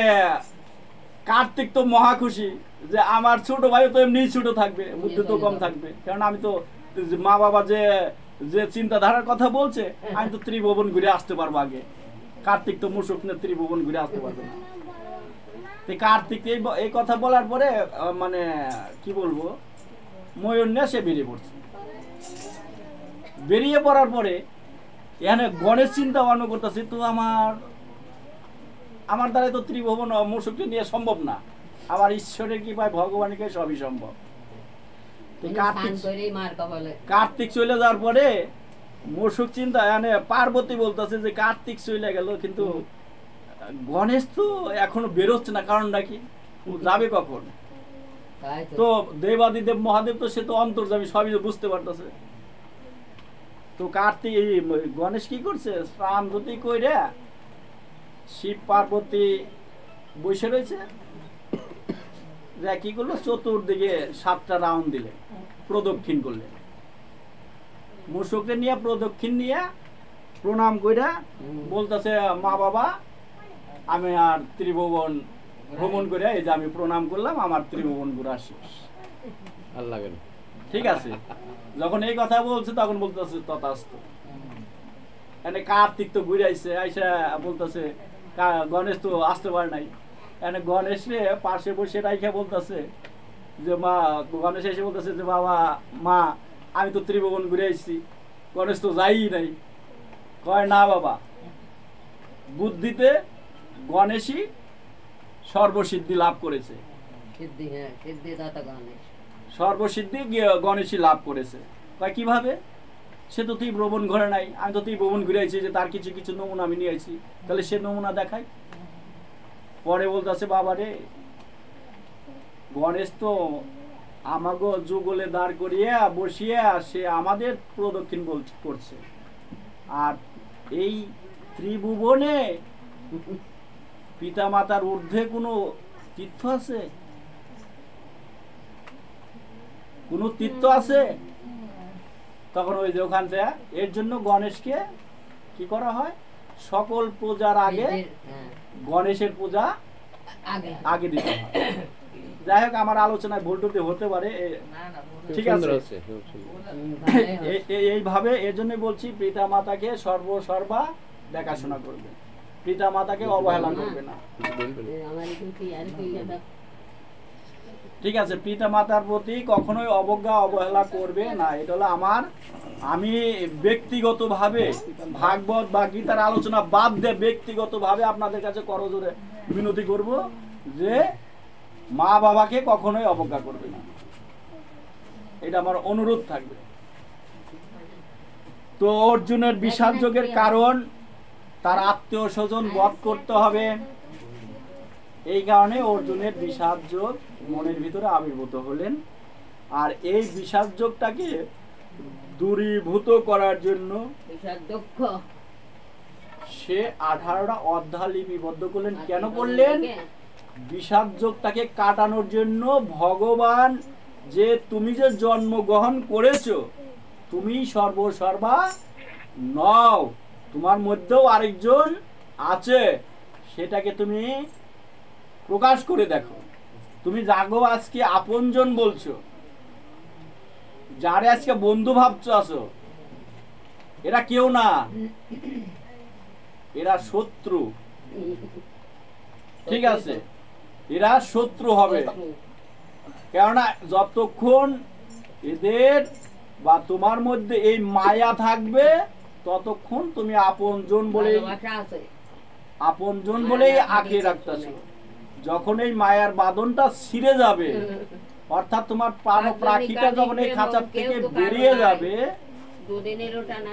কার্তিক তো মহা খুশি যে আমার ছোট ভাই তো এমনি ছোট থাকবে, বুদ্ধি তো কম থাকবে, কারণ আমি তো মা বাবা যে যে চিন্তাধারার কথা বলছে আমি তো ত্রিভুবন ঘুরে আসতে পারবো আগে। কার্তিক তো মুশুক না, ত্রিভুবন ঘুরে আসতে পারবে না। কার্তিক এই কথা বলার পরে মানে কি বলবো, ময়ূর নিয়ে সে বেরিয়ে পড়ছে। বেরিয়ে পড়ার পরে এখানে গণেশ চিন্তা ভাবনা করতেছে, তো আমার দ্বারা তো ত্রিভুবন মুশুকটি নিয়ে সম্ভব না, আবার ঈশ্বরের কি পায় ভগবানকে সবই সম্ভব। কার্তিক চলে যাওয়ার পরে মুশুক চিন্তা, এখানে পার্বতী বলতেছে যে কার্তিক চলে গেল, কিন্তু গণেশ তো এখনো বেরোচ্ছে না, কারণটা কি, যাবে কখন? তো দেবাদিদেব মহাদেব তো সে তো অন্তর্যামী, সবই বুঝতে পারতেছে। তো কার্তিক গণেশ কি করছে, স্নান ধুতি কইরা শিব পার্বতী বসে রয়েছে, কি করলো, চতুর্দিকে 7টা রাউন্ড দিলে, প্রদক্ষিণ করলে। মুশুককে নিয়ে প্রদক্ষিণ নিয়ে প্রণাম কইরা বলতেছে, মা বাবা আমি আর ত্রিভুবন ভ্রমণ করে এই যে আমি প্রণাম করলাম, আমার ত্রিভুবন ঘোরা শেষ। ঠিক আছে, যখন এই কথা বলছে তখন বলতেছে তথাস্তু। এনে কার্তিক তো ঘুরে আইসে, আইসা বলতেছে গণেশ তো আসতে পারে নাই। এনে গণেশ রে পাশে বসে রাইখা বলতেছে যে মা, গণেশ এসে বলতেছে যে বাবা মা আমি তো ত্রিভুবন ঘুরে আসছি, গণেশ তো যাই নাই। কয় না বাবা, বুদ্ধিতে গণেশই সর্বসিদ্ধি লাভ করেছে, সর্বসিদ্ধি গণেশই লাভ করেছে। কয় কিভাবে? সে তো ত্রিভুবন ঘরে নাই, আমি তো ত্রিভুবন ঘুরে আইছি, যে তার কিছু কিছু নমুনা আমি নিয়ে আইছি, তাহলে সে নমুনা দেখাই। পরে বলতেছে বাবা রে, গণেশ তো আমাকে যুগলে দাঁড় করিয়া বসিয়া সে আমাদের প্রদক্ষিণ করছে, আর এই ত্রিভুবনে পিতা মাতার ঊর্ধ্বে কোনো তীর্থ আছে? কোন তীর্থ আছে? তখন ওই যে ওখান থেকে এর জন্য গণেশকে কি করা হয়, সকল পূজার আগে গণেশের পূজা আগে দিতে হয়। যাই হোক, আমার আলোচনায় ভুল টুটি হতে পারে, ঠিক আছে। এইভাবে এর জন্য বলছি, পিতা মাতাকে সর্বসর্বা দেখাশোনা করবে, পিতা মাতাকে অবহেলা করবে না। ঠিক আছে, পিতা মাতার প্রতি কখনোই অবজ্ঞা অবহেলা করবে না। এটা হলো আমি ব্যক্তিগতভাবে ভাগবত বা গীতার আলোচনা বাদ দিয়ে ব্যক্তিগতভাবে আপনাদের কাছে করজোরে বিনতি করব যে মা বাবাকে কখনোই অবজ্ঞা করবে না, এটা আমার অনুরোধ থাকবে। তো অর্জুনের বিষাদ যোগের কারণ তার আত্মীয় স্বজন বধ করতে হবে, এই কারণে অর্জুনের বিষাদ যোগ মনের ভিতরে আবির্ভূত হলেন। আর এই বিষাদ যোগটাকে দূরীভূত করার জন্য সে 18টা অধ্যায় লিপিবদ্ধ করলেন। কেন করলেন? বিষাদ যোগটাকে কাটানোর জন্য। ভগবান যে তুমি যে জন্মগ্রহণ করেছো, তুমি সর্বসর্বা নও, তোমার মধ্যেও আরেকজন আছে, সেটাকে তুমি প্রকাশ করে দেখো। তুমি জাগো আজকে আপনজন বলছো, যারে আজকে বন্ধু ভাবছো আছো, এরা কেউ না, এরা শত্রু। ঠিক আছে, এরা শত্রু হবে, কেননা যতক্ষণ এদের বা তোমার মধ্যে এই মায়া থাকবে ততক্ষণ তুমি আপনজন বলেই আঁকিয়ে রাখতেছো। যখন এই মায়ার বাঁধনটা ছিঁড়ে যাবে, অর্থাৎ তোমার প্রাণপ্রাক্ষীটা যখন এই খাঁচার থেকে বেরিয়ে যাবে,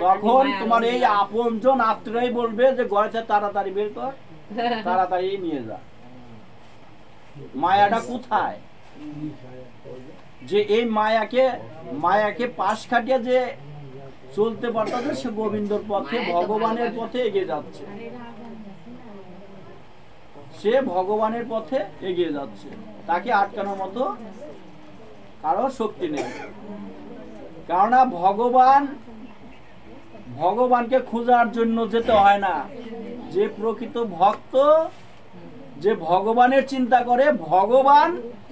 তখন তোমার এই আপনজন আত্মীয়রাই বলবে যে ঘরে তাড়াতাড়ি বের কর, তাড়াতাড়ি নিয়ে যা। মায়াটা কোথায়? যে এই মায়াকে পাশ কাটিয়ে যে চলতে পারতেছে, সে গোবিন্দর পথে, ভগবানের পথে এগিয়ে যাচ্ছে। সে ভগবানের পথে এগিয়ে যাচ্ছে, তাকে আটকানোর মতো কারো শক্তি নেই। কেননা ভগবানকে খোঁজার জন্য যেতে হয় না। যে প্রকৃত ভক্ত, যে ভগবানের চিন্তা করে, ভগবান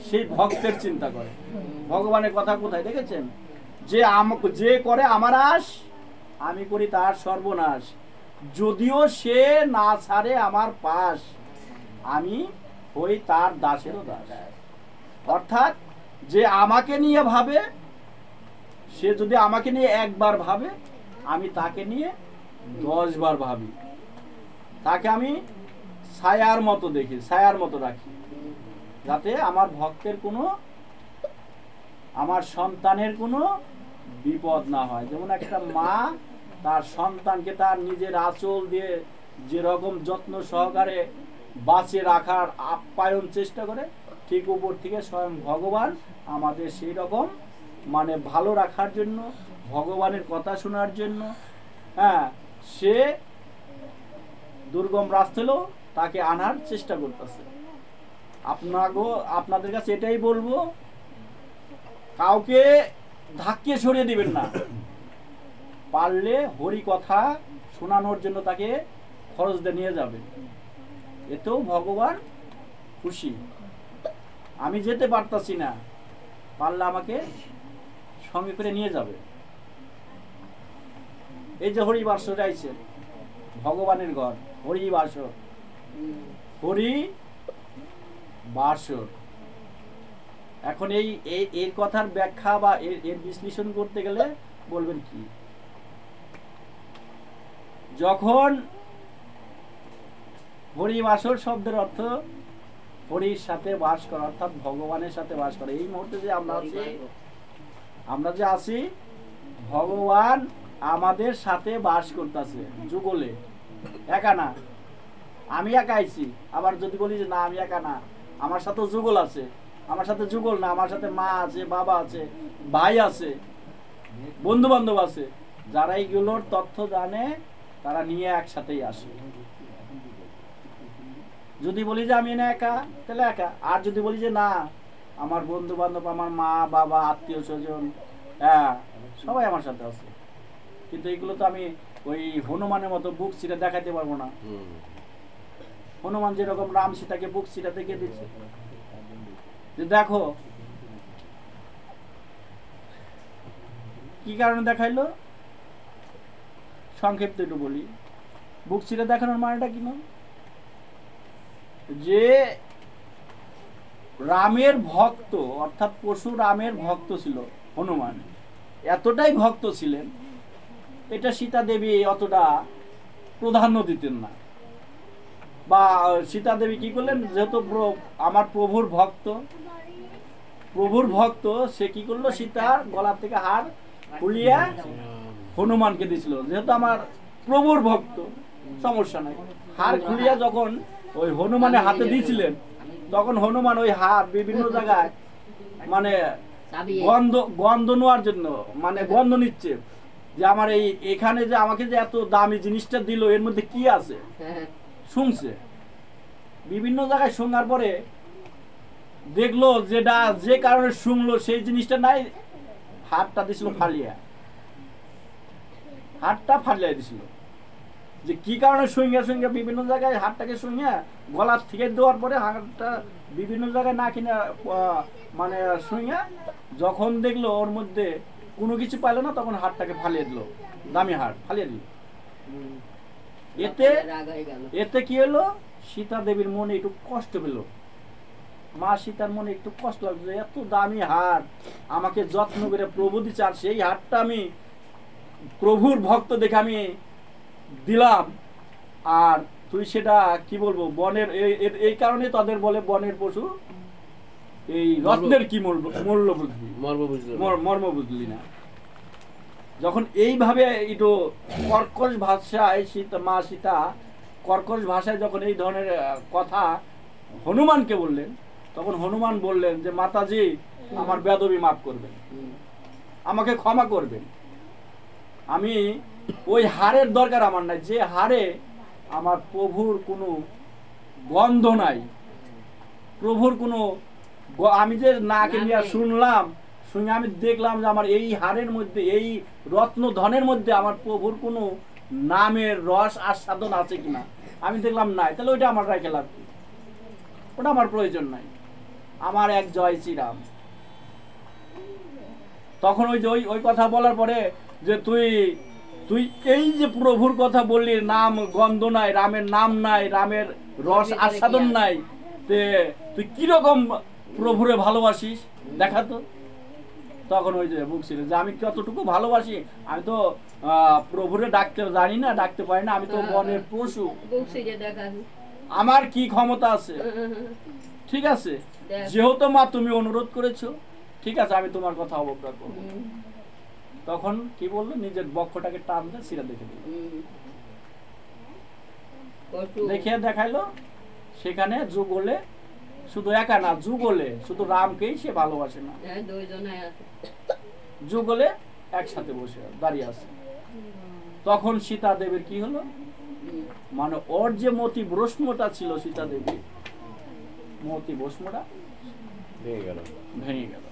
সেই ভক্তের চিন্তা করে। ভগবানের কথা কোথায় দেখেছেন? যে করে আমার আশ, আমি করি তার সর্বনাশ। যদিও সে না ছাড়ে আমার পাশ, আমি হই তার দাসেরও দাস। অর্থাৎ যে আমাকে নিয়ে ভাবে, সে যদি আমাকে নিয়ে একবার ভাবে, আমি তাকে নিয়ে 10 বার ভাবি। তাকে আমি ছায়ার মতো দেখি, ছায়ার মতো রাখি, যাতে আমার ভক্তের কোনো, আমার সন্তানের কোনো বিপদ না হয়। যেমন একটা মা তার সন্তানকে তার নিজের আঁচল দিয়ে যেরকম যত্ন সহকারে বাঁচিয়ে রাখার আপ্যায়ন চেষ্টা করে, ঠিক উপর থেকে স্বয়ং ভগবান আমাদের সেই রকম মানে ভালো রাখার জন্য, ভগবানের কথা শোনার জন্য, হ্যাঁ, সে দুর্গম রাস্তাতেও তাকে আনার চেষ্টা করতেছে। আপনাদের কাছে এটাই বলবো, কাউকে ধাক্কে সরিয়ে দিবেন না। পারলে হরি কথা শোনানোর জন্য তাকে খরচ দিয়ে নিয়ে যাবেন, এতেও ভগবান খুশি। আমি যেতে পারতাছি না, পারলে আমাকে সঙ্গে করে নিয়ে যাবে। এই যে হরিবাসর আইছে, ভগবানের ঘর, হরিবাসর, হরিবাসর। এখন এই কথার ব্যাখ্যা বা এর বিশ্লেষণ করতে গেলে বলবেন কি? যখন হরিবাসর শব্দের অর্থ হরির সাথে বাস করা, অর্থাৎ ভগবানের সাথে বাস করা। এই মুহূর্তে যে আমরা যে আছি, ভগবান আমাদের সাথে বাস করতেছে যুগলে, একা না। আমি একা আইছি, আবার যদি বলি যে না আমি একা না, আমার সাথে যুগল আছে, আমার সাথে যুগল না, আমার সাথে মা আছে, বাবা আছে, ভাই আছে, বন্ধু বান্ধব আছে। যারা এইগুলোর তথ্য জানে তারা নিয়ে একসাথেই আসে। যদি বলি যে আমি না একা, তাহলে একা। আর যদি বলি যে না, আমার বন্ধু বান্ধব, আমার মা বাবা, আত্মীয় স্বজন, হ্যাঁ, সবাই আমার সাথে আছে। কিন্তু এইগুলো তো আমি ওই হনুমানের মতো বুক ছিঁড়ে দেখাতে পারবো না। হনুমান যেরকম রাম সীতাকে বুক ছিঁড়ে দেখিয়ে দিচ্ছে যে দেখো, কি কারণে দেখাইলো সংক্ষেপে একটু বলি। বুক ছিঁড়ে দেখানোর মানেটা কি? না, যে রামের ভক্ত, অর্থাৎ পরশুরামের ভক্ত ছিল হনুমান, এতটাই ভক্ত ছিলেন, এটা সীতা দেবী অতটা প্রাধান্য দিতেন না। বা সীতা দেবী কি করলেন, যেহেতু আমার প্রভুর ভক্ত, সে কি করলো, সীতার গলার থেকে হার খুলিয়া হনুমানকে দিয়েছিল। যেহেতু আমার প্রভুর ভক্ত, সমস্যা নাই। হার খুলিয়া যখন ওই হনুমানের হাতে দিয়েছিলেন, তখন হনুমান ওই হার বিভিন্ন জায়গায় মানে গন্ধ নেওয়ার জন্য, মানে গন্ধ নিচ্ছে যে আমার এখানে যে আমাকে যে এত দামি জিনিসটা দিল, এর মধ্যে কি আছে শুনছে। বিভিন্ন জায়গায় শোনার পরে দেখলো যেটা যে কারণে শুনলো সেই জিনিসটা নাই, হাতটা দিছিল ফালিয়া, হাতটা ফালিয়া দিছিল। যে কি কারণে শুঙ্গা বিভিন্ন জায়গায় হাতটাকে শুঙ্গা গলার থেকে দেওয়ার পরে হাতটা বিভিন্ন জায়গায় না কিনা মানে শুঙ্গা যখন দেখলো ওর মধ্যে কোনো কিছু পাইলো না, তখন হাতটাকে ফালিয়ে দিল, দামি হাত ফালিয়ে দিল। এতে কি হলো, সীতা দেবীর মনে একটু কষ্ট পেল মা সীতার মনে একটু কষ্ট লাগছে, এত দামি হার আমাকে যত্ন করে প্রভু দিচ্ছে, আর সেই হারটা আমি প্রভুর ভক্ত দেখে আমি দিলাম, আর তুই সেটা কি বলবো বনের এই কারণে তাদের বলে বনের পশু, এই রত্নের কি মূল্য বুঝলি, মর্ম বুঝলি না। যখন এইভাবে একটু কর্কশ ভাষায় মা সীতা কর্কশ ভাষায় যখন এই ধরনের কথা হনুমানকে বললেন, তখন হনুমান বললেন যে মাতাজি আমার বেদবি মাফ করবেন, আমাকে ক্ষমা করবেন, আমি ওই হারের দরকার আমার নাই, যে হারে আমার প্রভুর কোনো গন্ধ নাই, প্রভুর কোনো, আমি যে নাকে নিয়ে শুনলাম, শুনে আমি দেখলাম যে আমার এই হারের মধ্যে, এই রত্ন ধনের মধ্যে আমার প্রভুর কোনো নামের রস আস্বাদন আছে কিনা আমি দেখলাম নাই, তাহলে ওইটা আমার রেখে লাভ কি, ওটা আমার প্রয়োজন নাই, আমার এক জয় শ্রীরাম। তখন ওই যে ওই কথা বলার পরে যে তুই এই যে প্রভুর কথা বললি, নাম গন্ধ নাই, রামের নাম নাই, রামের রস আস্বাদন নাই, তুই কিরকম প্রভুরে ভালোবাসিস দেখাতো। তখন ওই যে বলছিল যে আমি কতটুকু ভালোবাসি, আমি তো প্রভুরে ডাকতে জানি না, ডাকতে পারি না, আমি তো বনের পশু, আমার কি ক্ষমতা আছে, ঠিক আছে যেহেতু মা তুমি অনুরোধ করেছো, ঠিক আছে আমি তোমার কথা অবজ্ঞা করবো। তখন কি বললো, নিজের বক্ষটাকে টান দিয়ে সিরা দেখে দিল, দেখিয়ে দেখাইলো সেখানে যুগলে, শুধু একা না, যুগলে শুধু রামকেই সে ভালোবাসে না, যুগলে একসাথে বসে দাঁড়িয়ে আছে। তখন সীতা দেবীর কি হলো, মানে ওর যে মতি ভ্রষ্মটা ছিল, সীতা দেবীর মতি ভ্রষ্মটা ভেঙে গেল।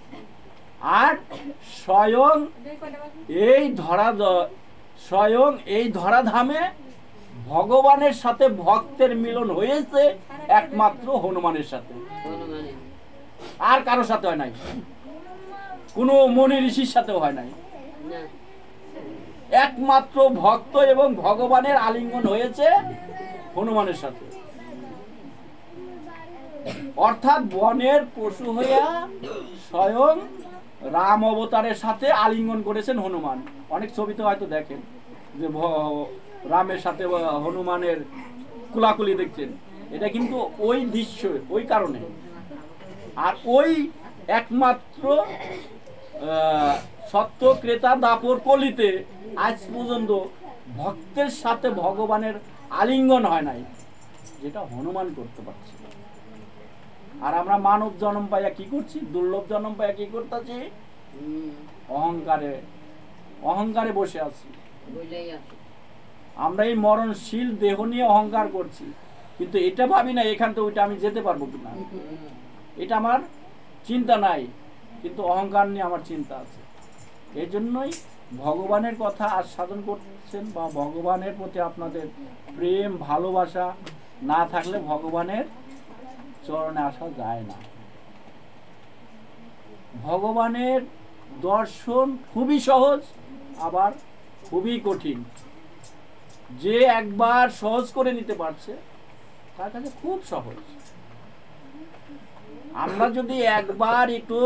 আর স্বয়ং এই ধরাধামে ভগবানের সাথে ভক্তের মিলন হয়েছে একমাত্র হনুমানের সাথে, আর কারোর সাথে হয় নাই, কোনো মুনি ঋষির সাথেও হয় নাই, একমাত্র ভক্ত এবং ভগবানের আলিঙ্গন হয়েছে হনুমানের সাথে। অর্থাৎ বনের পশু হইয়া স্বয়ং রাম অবতারের সাথে আলিঙ্গন করেছেন হনুমান। অনেক ছবিতে হয়তো দেখেন যে রামের সাথে হনুমানের কুলাকুলি দেখছেন, এটা কিন্তু ওই দৃশ্য, ওই কারণে। আর ওই একমাত্র সত্য ক্রেতা দাপর কলিতে আজ পর্যন্ত ভক্তের সাথে ভগবানের আলিঙ্গন হয় নাই, যেটা হনুমান করতে পারছে। আর আমরা মানব জন্ম পাইয়া কি করছি, দুর্লভ জন্ম পাইয়া কি করতেছি, অহংকারে বসে আছি। আমরা এই মরণশীল দেহ নিয়ে অহংকার করছি, কিন্তু এটা ভাবি না এখান থেকে ওইটা আমি যেতে পারবো কিনা, এটা আমার চিন্তা নাই, কিন্তু অহংকার নিয়ে আমার চিন্তা আছে। এই জন্যই ভগবানের কথা আস্বাদন করছেন, বা ভগবানের প্রতি আপনাদের প্রেম ভালোবাসা না থাকলে ভগবানের চরণে আসা যায় না। ভগবানের দর্শন খুবই সহজ, আবার খুবই কঠিন। যে একবার সহজ করে নিতে পারছে তার কাছে খুব সহজ। আমরা যদি একবার একটু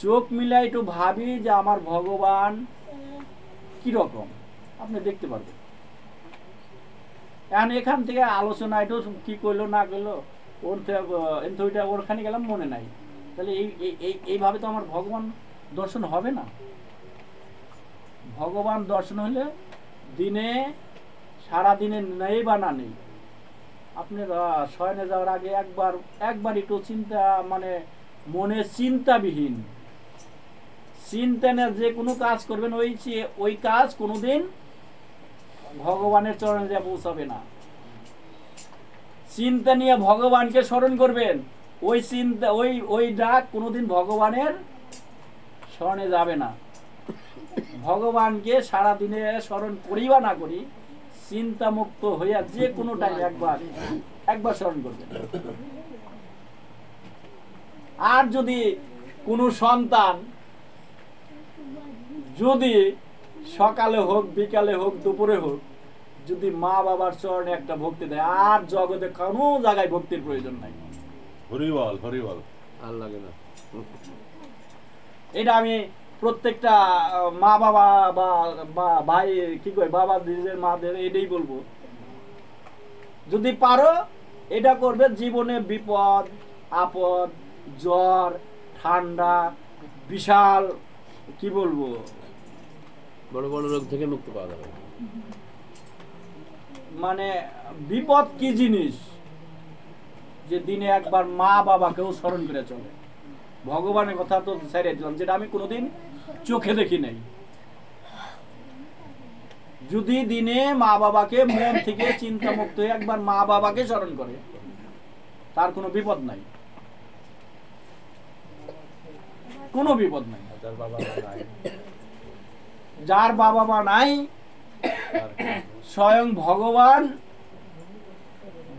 চোখ মিলাই একটু ভাবি যে আমার ভগবান কিরকম, আপনি দেখতে পারবেন। এখন এখান থেকে আলোচনা একটু কি করলো না করলো, ওরখানে গেলাম মনে নাই, তাহলে এইভাবে তো আমার ভগবান দর্শন হবে না। ভগবান দর্শন হলে দিনে, সারা দিনে নেই বা না নেই, আপনি শয়নে যাওয়ার আগে একবার একটু চিন্তা, মানে মনে চিন্তাবিহীন, চিন্তা না যে কোনো কাজ করবেন, ওই কাজ কোনোদিন ভগবানের চরণে যা পৌঁছাবে না। চিন্তা নিয়ে ভগবানকে স্মরণ করবেন, ওই চিন্তা, ওই ডাক কোনোদিন ভগবানের স্মরণে যাবে না। ভগবানকে সারা দিনে স্মরণ করি বা না করি, চিন্তা মুক্ত হইয়া যে কোনো টাইম একবার স্মরণ করবেন। আর যদি কোনো সন্তান যদি সকালে হোক, বিকালে হোক, দুপুরে হোক, যদি মা বাবার চরণে একটা ভক্তি দেয়, আর জগতে কোনো জায়গায় ভক্তির প্রয়োজন নাই। হরিবল হরিবল আর লাগে না। এটা আমি প্রত্যেকটা মা বাবা বা ভাই কি কই বাবা নিজের মাদের এটাই বলবো, যদি পারো এটা করবে। জীবনে বিপদ আপদ, জ্বর, ঠান্ডা, বিশাল কি বলবো বড় বড় রোগ থেকে মুক্তি পাওয়া যাবে। মানে বিপদ কি জিনিস, যে দিনে একবার মা বাবাকেও স্মরণ করে চলে। ভগবানের কথা তো ছেড়ে দিলাম, যেটা আমি কোনোদিন চোখে দেখি নাই। যদি দিনে মা বাবাকে মন থেকে চিন্তা মুক্ত হয়ে একবার মা বাবাকে স্মরণ করে, তার কোনো বিপদ নাই, কোনো বিপদ নাই। যার বাবা মা নাই, যার বাবা মা নাই, স্বয়ং ভগবান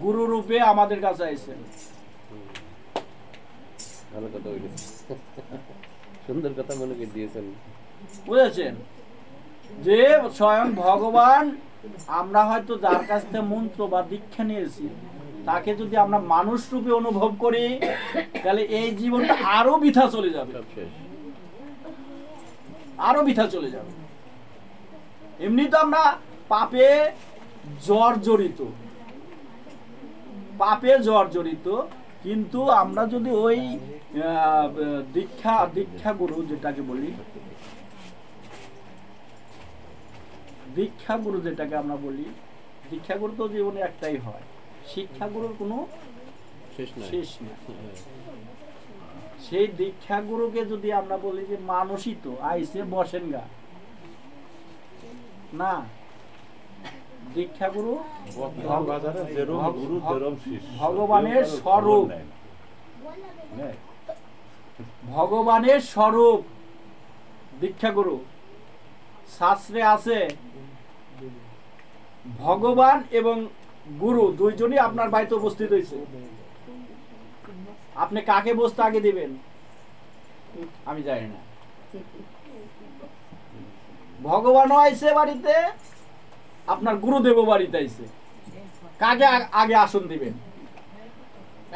গুরু রূপে আমাদের কাছে আইছেন। ভালো কথা বলেছেন, সুন্দর কথা মনে করে দিয়েছেন। বুঝেছেন যে স্বয়ং ভগবান, আমরা হয়তো যার কাছ থেকে মন্ত্র বা দীক্ষা নিয়েছি, তাকে যদি আমরা মানুষ রূপে অনুভব করি, তাহলে এই জীবনটা আরো বৃথা চলে যাবে, সব শেষ। আরো বৃথা চলে যাবে। এমনি তো আমরা পাপে জর্জরিত, পাপে জর্জরিত, কিন্তু আমরা যদি ওই দীক্ষা গুরু যেটাকে বলি, দীক্ষা গুরু যেটাকে আমরা বলি, দীক্ষা গুরু তো জীবনে একটাই হয়, শিক্ষা গুরুর কোনো শেষ নেই। সেই দীক্ষা গুরুকে যদি আমরা বলি যে মানুষই তো আইসে বসেন গা, না, দীক্ষা গুরু বাজারে যেরম গুরু তেরম শিষ্য, ভগবানের স্বরূপ, ভগবানের স্বরূপ দীক্ষা গুরু। শাস্ত্রে আছে ভগবান এবং গুরু দুইজনই আপনার বাড়িতে উপস্থিত হয়েছে। আপনি কাকে বসতে আগে দিবেন আমি জানি না। ভগবানও আইছে বাড়িতে, আপনার গুরুদেবও বাড়িতে আইছে, কাকে আগে আসন দিবেন?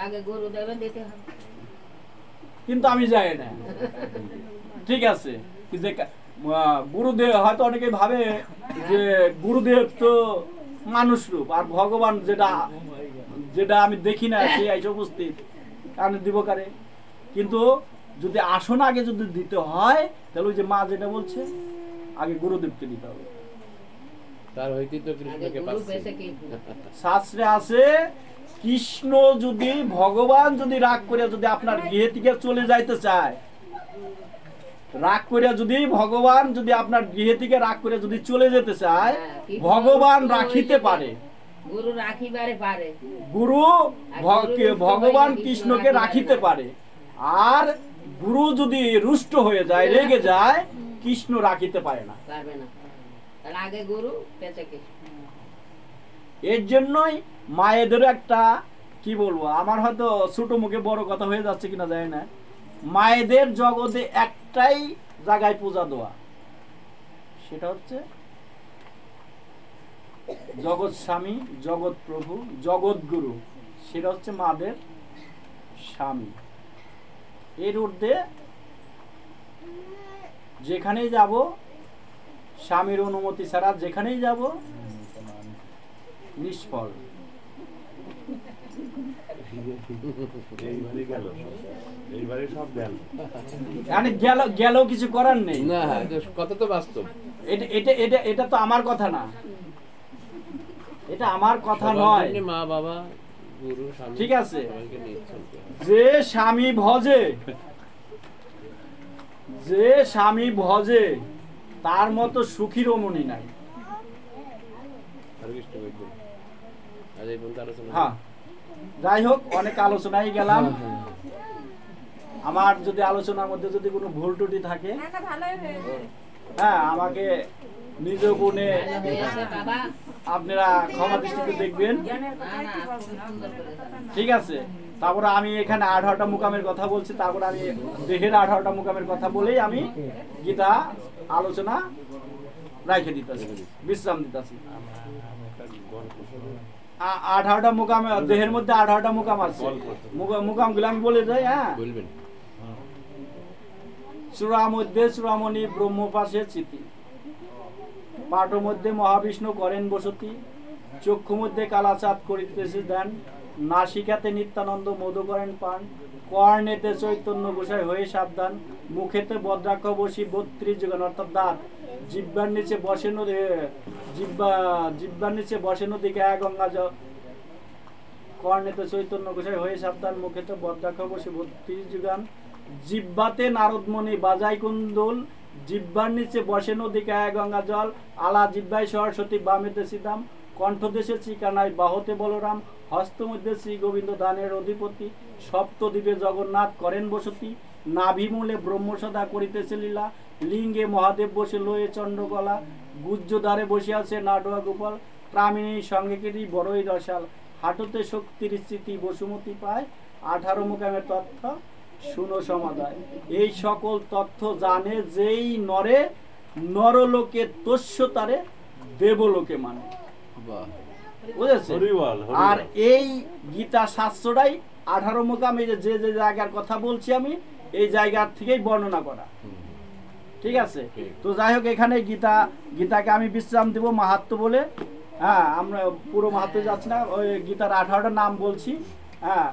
আগে গুরুদেব দিতে হবে, কিন্তু আমি জানি না। ঠিক আছে, যে গুরুদেব হয়তো অনেকে ভাবে যে গুরুদেব তো মানুষ রূপ, আর ভগবান যেটা যেটা আমি দেখি না সে আইসে উপস্থিত, কারণ দিব কারে। কিন্তু যদি আসন আগে যদি দিতে হয়, তাহলে ওই যে মা যেটা বলছে, আগে গুরুদেবকে দিতে হবে। তার হইতেই তো কৃষ্ণকে পাচ্ছে। শাস্ত্রে আছে কৃষ্ণ যদি, ভগবান যদি রাগ করে যদি আপনার গৃহে থেকে চলে যাইতে চায়, রাগ করে যদি ভগবান যদি আপনার গৃহে থেকে রাগ করে যদি চলে যেতে চায়, ভগবান রাখিতে পারে, গুরু রাখিবারে পারে, গুরু ভগবান কৃষ্ণকে রাখিতে পারে। আর গুরু যদি রুষ্ট হয়ে যায়, রেগে যায়, কৃষ্ণ রাখিতে পারে না, পারবে না। তাহলে আগে গুরু পেছে কৃষ্ণ। এর জন্যই মায়েদেরও একটা কি বলবো, আমার হয়তো ছোট মুখে বড় কথা হয়ে যাচ্ছে কিনা জানি না, মায়েদের জগতে একটাই জায়গায় পূজা দেওয়া, সেটা হচ্ছে জগৎ স্বামী, জগৎ প্রভু, জগৎ গুরু, সেটা হচ্ছে মাদের স্বামী। এর ঊর্ধ্বে যেখানেই যাব, স্বামীর অনুমতি ছাড়া যেখানেই যাব নিষ্ফল। এইবারে সব গেল, মানে গেলেও কিছু করার নেই। না, কথা তো বাস্তব। এটা তো আমার কথা না, এটা আমার কথা নয়। মা বাবা গুরু স্বামী, ঠিক আছে, সবাইকে নিয়ে চলতে হবে। যে স্বামী ভজে, যে স্বামী ভজে, তার মতো সুখী রমণী নাই। হরে কৃষ্ণ বৈদ্য। আজ এই পর্যন্ত আলোচনা। হ্যাঁ, যাই হোক, অনেক আলোচনায় গেলাম। আমার যদি আলোচনার মধ্যে যদি কোনো ভুল ত্রুটি থাকে, হ্যাঁ, আমাকে নিজ গুণে আপনারা ক্ষমা দৃষ্টিতে দেখবেন, ঠিক আছে। তারপরে আমি এখানে 18টা মুকামের কথা বলছি, তারপরে আমি দেহের 18টা মুকামের কথা বলেই আমি গীতা আলোচনা রাখে দিতেছি, বিশ্রাম দিতেছি। 18টা মুকাম, দেহের মধ্যে 18টা মুকাম আছে। মুকাম গুলো আমি বলে যাই। হ্যাঁ, বলবেন। চূড়া মধ্যে চূড়ামণি ব্রহ্ম পাশে চিতি, পাঠ মধ্যে মহাবিষ্ণু করেন বসতি, চক্ষু মধ্যে কালাচাঁদ করিতেছে ধ্যান, নাসিকাতে নিত্যানন্দ মধু করেন পান, কর্ণেতে চৈতন্য গোসাই হয়ে সাবধান, মুখেতে বদ্রাক্ষ বসি 32 যুগান, অর্থাৎ দাঁত, জিহ্বার নিচে বসে নদী, জিহ্বার নিচে বসে নদী গায়া গঙ্গা জল, কর্ণেতে চৈতন্য গোসাই হয়ে সাবধান, মুখেতে বদ্রাক্ষ বসি 32 যুগান, জিহ্বাতে নারদমণি বাজাই কুন্দল, জিহ্বার নিচে বসে নদী গায়া গঙ্গা জল, আলা জিহ্বায় সরস্বতী বামেতে সীতাম, কণ্ঠদেশে চিকানায় বাহতে বলরাম, হস্ত মধ্যে শ্রী গোবিন্দ দানের অধিপতি, সপ্তদ্বীপে জগন্নাথ করেন বসতি, নাভিমূলে ব্রহ্মসদা করিতেছে লীলা, লিঙ্গে মহাদেব বসে লয়ে চন্দ্রকলা, গুজ্জদ্বারে বসে আছে নাটোয়া গোপাল, প্রামিনী সঙ্গে কেটি বড়ই রসাল, হাঁটুতে শক্তির স্মৃতি বসুমতি পায়, 18 মুকামের তথ্য শুনো সমাদায়। এই সকল তথ্য জানে যেই নরে, নরলোকে তস্য তারে দেবলোকে মানে। বাহ, বুঝেছে? হরিবল, হরিবল। আর এই গীতা শাস্ত্রটাই 18 মুকাম, এই যে যে জায়গার কথা বলছি আমি, এই জায়গার থেকেই বর্ণনা করা। ঠিক আছে? তো যাই হোক, এখানে গীতাকে আমি বিশ্রাম দেব মাহাত্ম্য বলে। হ্যাঁ, আমরা পুরো মাহাত্ম্য যাচ্ছি না, ওই গীতার 18টা নাম বলছি। হ্যাঁ,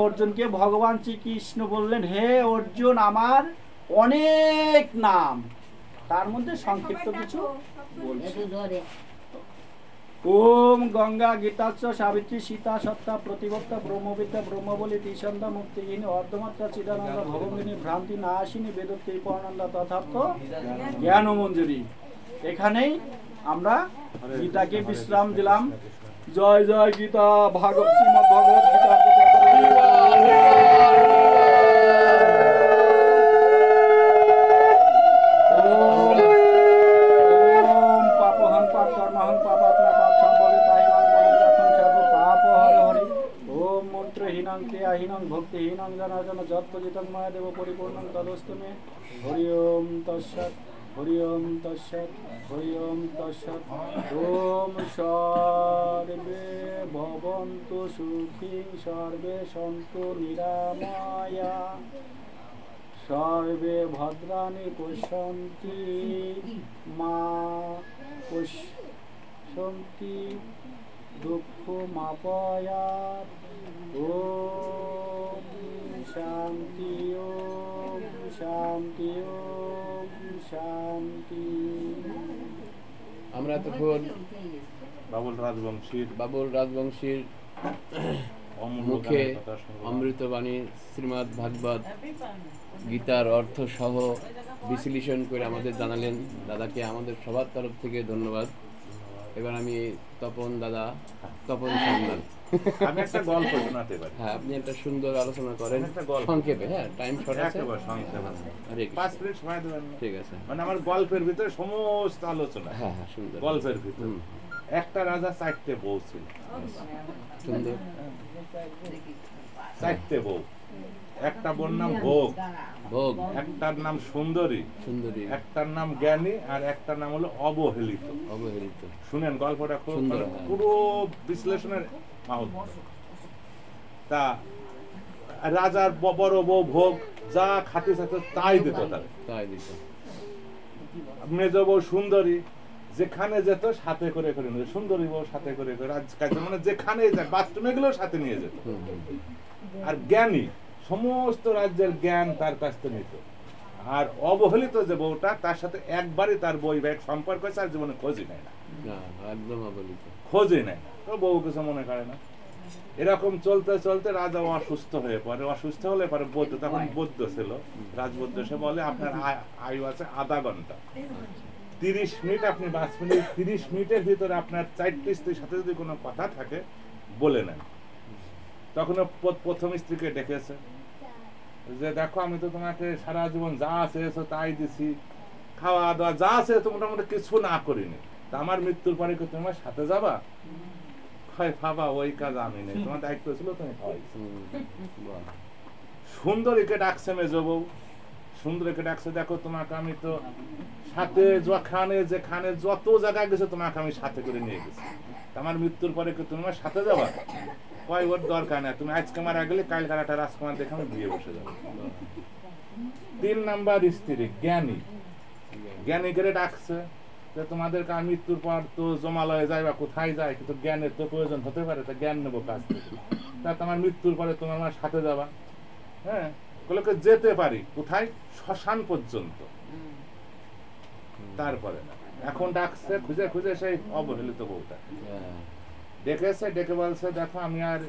অর্জুনকে ভগবান শ্রীকৃষ্ণ বললেন, হে অর্জুন, আমার অনেক নাম, তার মধ্যে সংক্ষিপ্ত কিছু বলছি। একটু ধরে ওম গঙ্গা গীতাচ্ছ সাবিত্রী সীতা সত্তা প্রতিবত্তা ব্রহ্মবিদ্যা ব্রহ্মবলী ত্রিসন্ধ্যা মুক্তিহীনী অর্ধমাত্রা চিদানন্দ ভবঙ্গিনী ভ্রান্তি নাশিনী বেদত্রী পরনন্দা তথার্থ জ্ঞান মঞ্জুরি। এখানেই আমরা গীতাকে বিশ্রাম দিলাম। জয় জয় গীতা, ভাগবত শ্রীমদ্ ভগবত গীতা। ভক্তিহীনং জনার্দন যৎপজিতং মায়া দেব পরিপূর্ণং তদস্তু মে। হরি ওম তৎসৎ, হরি ওম তৎসৎ, হরি ওম তৎসৎ। ওম সর্বে ভবন্তু সুখিং, সর্বে সন্তু নিরাময়া, সর্বে ভদ্রাণি পশ্যন্তি মা পশ্যন্তি দুঃখমাপয়াৎ। ওম শান্তি, ওম শান্তি, ওম শান্তি। আমরা এতক্ষণ বাবুল রাজবংশীর অমূল্য মুখে গানের কথা শুনলাম। অমৃতবাণী শ্রীমদ্ ভাগবত গীতার অর্থ সহ বিশ্লেষণ করে আমাদের জানালেন। দাদাকে আমাদের সবার তরফ থেকে ধন্যবাদ। এবার আমি তপন সান্যাল, আমি একটা গল্প শোনাতে পারি। হ্যাঁ, আপনি একটা সুন্দর আলোচনা করেন একটা গল্প। সংক্ষেপে। হ্যাঁ, টাইম শর্ট আছে। একেবারে সংক্ষেপে। হরে কৃষ্ণ। 5 মিনিট সময় দেবেন না? ঠিক আছে। মানে আমার গল্পের ভিতরে সমস্ত আলোচনা। হ্যাঁ হ্যাঁ, সুন্দর গল্পের ভিতরে হুম, একটা রাজা 4টে বউ ছিল। সুন্দর। 4টে বউ। একটা বোন নাম ভোগ, ভোগ, একটার নাম সুন্দরী, সুন্দরী, একটার নাম জ্ঞানী, আর একটার নাম হলো অবহেলিত। অবহেলিত। শুনেন গল্পটা খুব সুন্দর, মানে হ্যাঁ। পুরো বিশ্লেষণের মাহাত্ম্য। তা রাজার বড় বউ ভোগ যা খাতে সাথে তাই দিত তার। তাই দিত। মেজ বউ সুন্দরী যেখানে যেত সাথে করে করে নিত। সুন্দরী বউ সাথে করে করে কাজে মানে যেখানে যায় বাথরুমে গুলো সাথে নিয়ে যেত। হুম, হুম, হুম। আর জ্ঞানী সমস্ত রাজ্যের জ্ঞান তার কাছ থেকে নিত। আর অবহেলিত যে বউটা, তার সাথে একবারই তার বৈবাহিক সম্পর্ক হয়েছে, আর জীবনে খোঁজই নেয় না, না, একদম অবহেলিত। খোঁজই নেয় না। তো বউ কিছু মনে করে না। এরকম চলতে চলতে রাজা অসুস্থ হয়ে পড়ে। অসুস্থ হলে পরে বৌদ্ধ, তখন বৌদ্ধ ছিল রাজবৌদ্ধ, সে বলে আপনার আয়ু আছে আধা ঘন্টা, 30 মিনিট আপনি 5 মিনিট, 30 মিনিটের ভিতরে আপনার 4টি স্ত্রীর সাথে যদি কোনো কথা থাকে বলে নেন। তখন প্রথম স্ত্রীকে ডেকেছে যে দেখো, আমি তো তোমাকে সারা জীবন যা চেয়েছো তাই দিছি, খাওয়া দাওয়া যা চেয়েছো মোটামুটি কিছু না করিনি, তা আমার মৃত্যুর পরে কি তোমার সাথে যাবা? হয় বাবা, ওই কাজ আমি নেই, তোমার দায়িত্ব ছিল তুমি খাওয়াইছো। হুম, বাহ। সুন্দরীকে ডাকছে মেজ বউ, সুন্দরকে ডাকছে, দেখো তোমাকে আমি তো সাথে যেখানে যত জায়গায় গেছো তোমাকে আমি সাথে করে নিয়ে গেছি, আমার মৃত্যুর পরে কি তুমি আমার সাথে যাবা? কয় ওর দরকার নাই, তুমি আজকে মারা গেলে কাল কারাটা রাজকুমার দেখে আমি বিয়ে বসে যাবো। 3 নাম্বার স্ত্রী জ্ঞানী, জ্ঞানীকে ডাকছে যে তোমাদেরকে আমি মৃত্যুর পর তো জমালয়ে যায় বা কোথায় যায়, কিন্তু জ্ঞানের তো প্রয়োজন হতে পারে, তা জ্ঞান নেবো কাছ থেকে, তা তোমার মৃত্যুর পরে তোমার আমার সাথে যাবা। হ্যাঁ, ওগুলোকে যেতে পারি কোথায়? শ্মশান পর্যন্ত। তারপরে এখন ডাকছে খুঁজে খুঁজে সেই অবহেলিত বউটা ডেকেছে, ডেকে বলছে দেখো আমি আর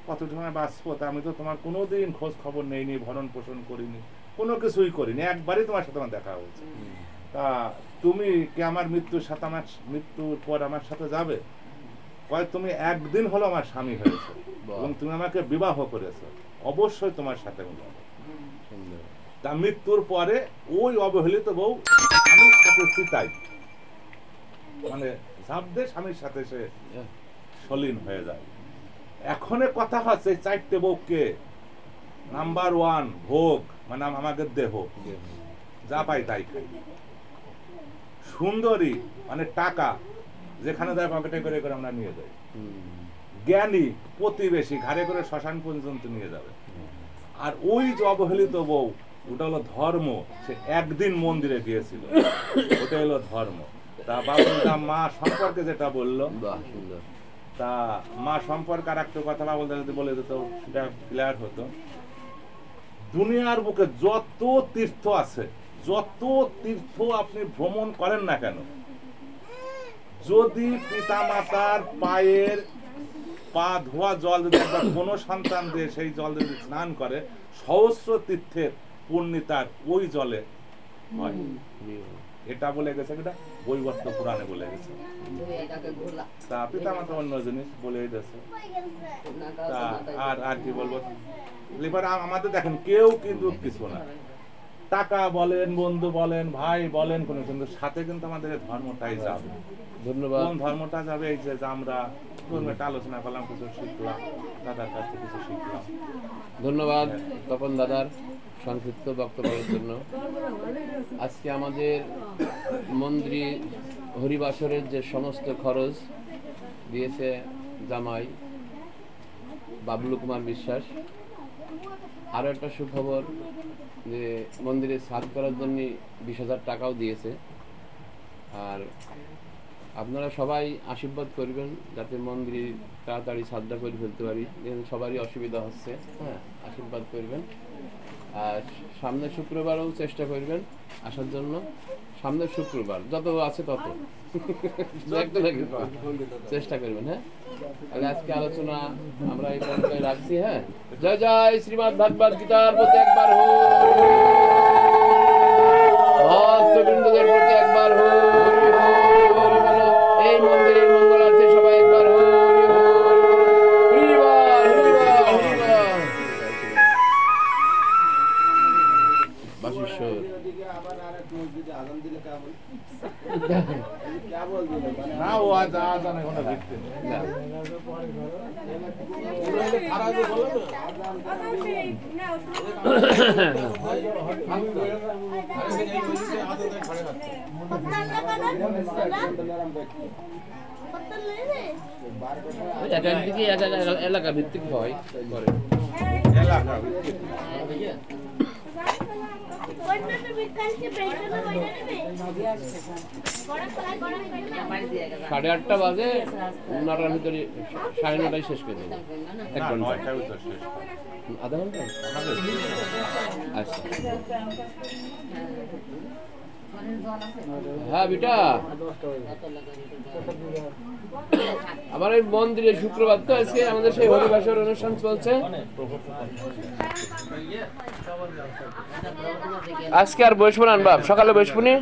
কতটুকু বাঁচবো, তা আমি তো তোমার কোনোদিন খোঁজ খবর নেইনি, ভরণ পোষণ করিনি, কোনো কিছুই করিনি, একবারই তোমার সাথে আমার দেখা হয়েছে, তা তুমি কি আমার মৃত্যুর সাথে আমার মৃত্যুর পর আমার সাথে যাবে? কয় তুমি একদিন হলো আমার স্বামী হয়েছে এবং তুমি আমাকে বিবাহ করেছো, অবশ্যই তোমার সাথে আমি যাবো। তা মৃত্যুর পরে ওই অবহেলিত বউ স্বামীর সাথে চিতাই মানে ঝাঁপ দিয়ে স্বামীর সাথে সে সলীন হয়ে যায়। এখন কথা হচ্ছে 4টে বউকে, নাম্বার 1 ভোগ মানে আমাদের দেহ, যা পাই তাই খাই। সুন্দরী মানে টাকা, যেখানে যায় পকেটে করে করে আমরা নিয়ে যাই। জ্ঞানী প্রতিবেশী, ঘাড়ে করে শ্মশান পর্যন্ত নিয়ে যাবে। আর ওই যে অবহেলিত বউ, ওটা হলো ধর্ম, সে একদিন মন্দিরে গিয়েছিল, ওটা হলো ধর্ম। তা বাবুদা মা সম্পর্কে যেটা বললো, তা মা সম্পর্কে আর একটা কথা বাবুদা যদি বলে দিত সেটা ক্লিয়ার হতো। দুনিয়ার বুকে যত তীর্থ আছে, যত তীর্থ আপনি ভ্রমণ করেন না কেন, যদি পিতা মাতার পায়ের পা ধোয়া জল যদি একবার কোনো সন্তান দিয়ে সেই জল যদি স্নান করে, সহস্র তীর্থের পুণ্যিতার ওই জলে হয়। এটা বলে গেছে, এটা বৈবর্ত পুরাণে বলে গেছে। তা পিতা মাতা অন্য জিনিস বলে গেছে। তা আর কি বলবো, এবার আমাদের দেখেন কেউ কিন্তু কিছু না, টাকা বলেন, বন্ধু বলেন, ভাই বলেন, কোনো কিন্তু সাথে কিন্তু আমাদের ধর্মটাই যাবে। ধন্যবাদ। কোন ধর্মটা যাবে? এই যে আমরা ধর্মটা আলোচনা করলাম, কিছু শিখলাম, দাদার কাছ থেকে কিছু শিখলাম। ধন্যবাদ তপন দাদার সংক্ষিপ্ত বক্তব্যের জন্য। আজকে আমাদের মন্দির হরিবাসরের যে সমস্ত খরচ দিয়েছে জামাই বাবলু কুমার বিশ্বাস। আরও একটা সুখবর যে মন্দিরে ছাদ করার জন্য 20,000 টাকাও দিয়েছে। আর আপনারা সবাই আশীর্বাদ করবেন যাতে মন্দিরে তাড়াতাড়ি ছাদটা করে ফেলতে পারি, যেহেতু সবারই অসুবিধা হচ্ছে। হ্যাঁ, আশীর্বাদ করবেন। আর সামনের শুক্রবারও চেষ্টা করবেন আসার জন্য। সামনের শুক্রবার যত আছে তত চেষ্টা করবেন। হ্যাঁ, তাহলে আজকে আলোচনা আমরা এই পর্যায়ে রাখছি। হ্যাঁ, জয় জয় শ্রীমদ্ ভাগবত গীতার প্রতি একবার হো, ভক্তবৃন্দদের প্রতি একবার হো, এই মন্দিরের মঙ্গলার্থে সবাই একবার হো। না ও আজ আজানে কোনো ভিত্তি নেই। এলাকা ভিত্তিক হয় করে এলাকা ভিত্তিক। 8:30 বাজে, 9টার ভিতরে 9:30 শেষ করে দেবো। 1 ঘন্টা, 9টার ভিতর শেষ। আধা ঘন্টা। আচ্ছা হ্যাঁ বেটা, আমার এই মন্দিরে শুক্রবার তো আজকে আমাদের সেই হরিবাসর অনুষ্ঠান চলছে। আজকে আর বসবো না বাপ, সকালে বসবো নি।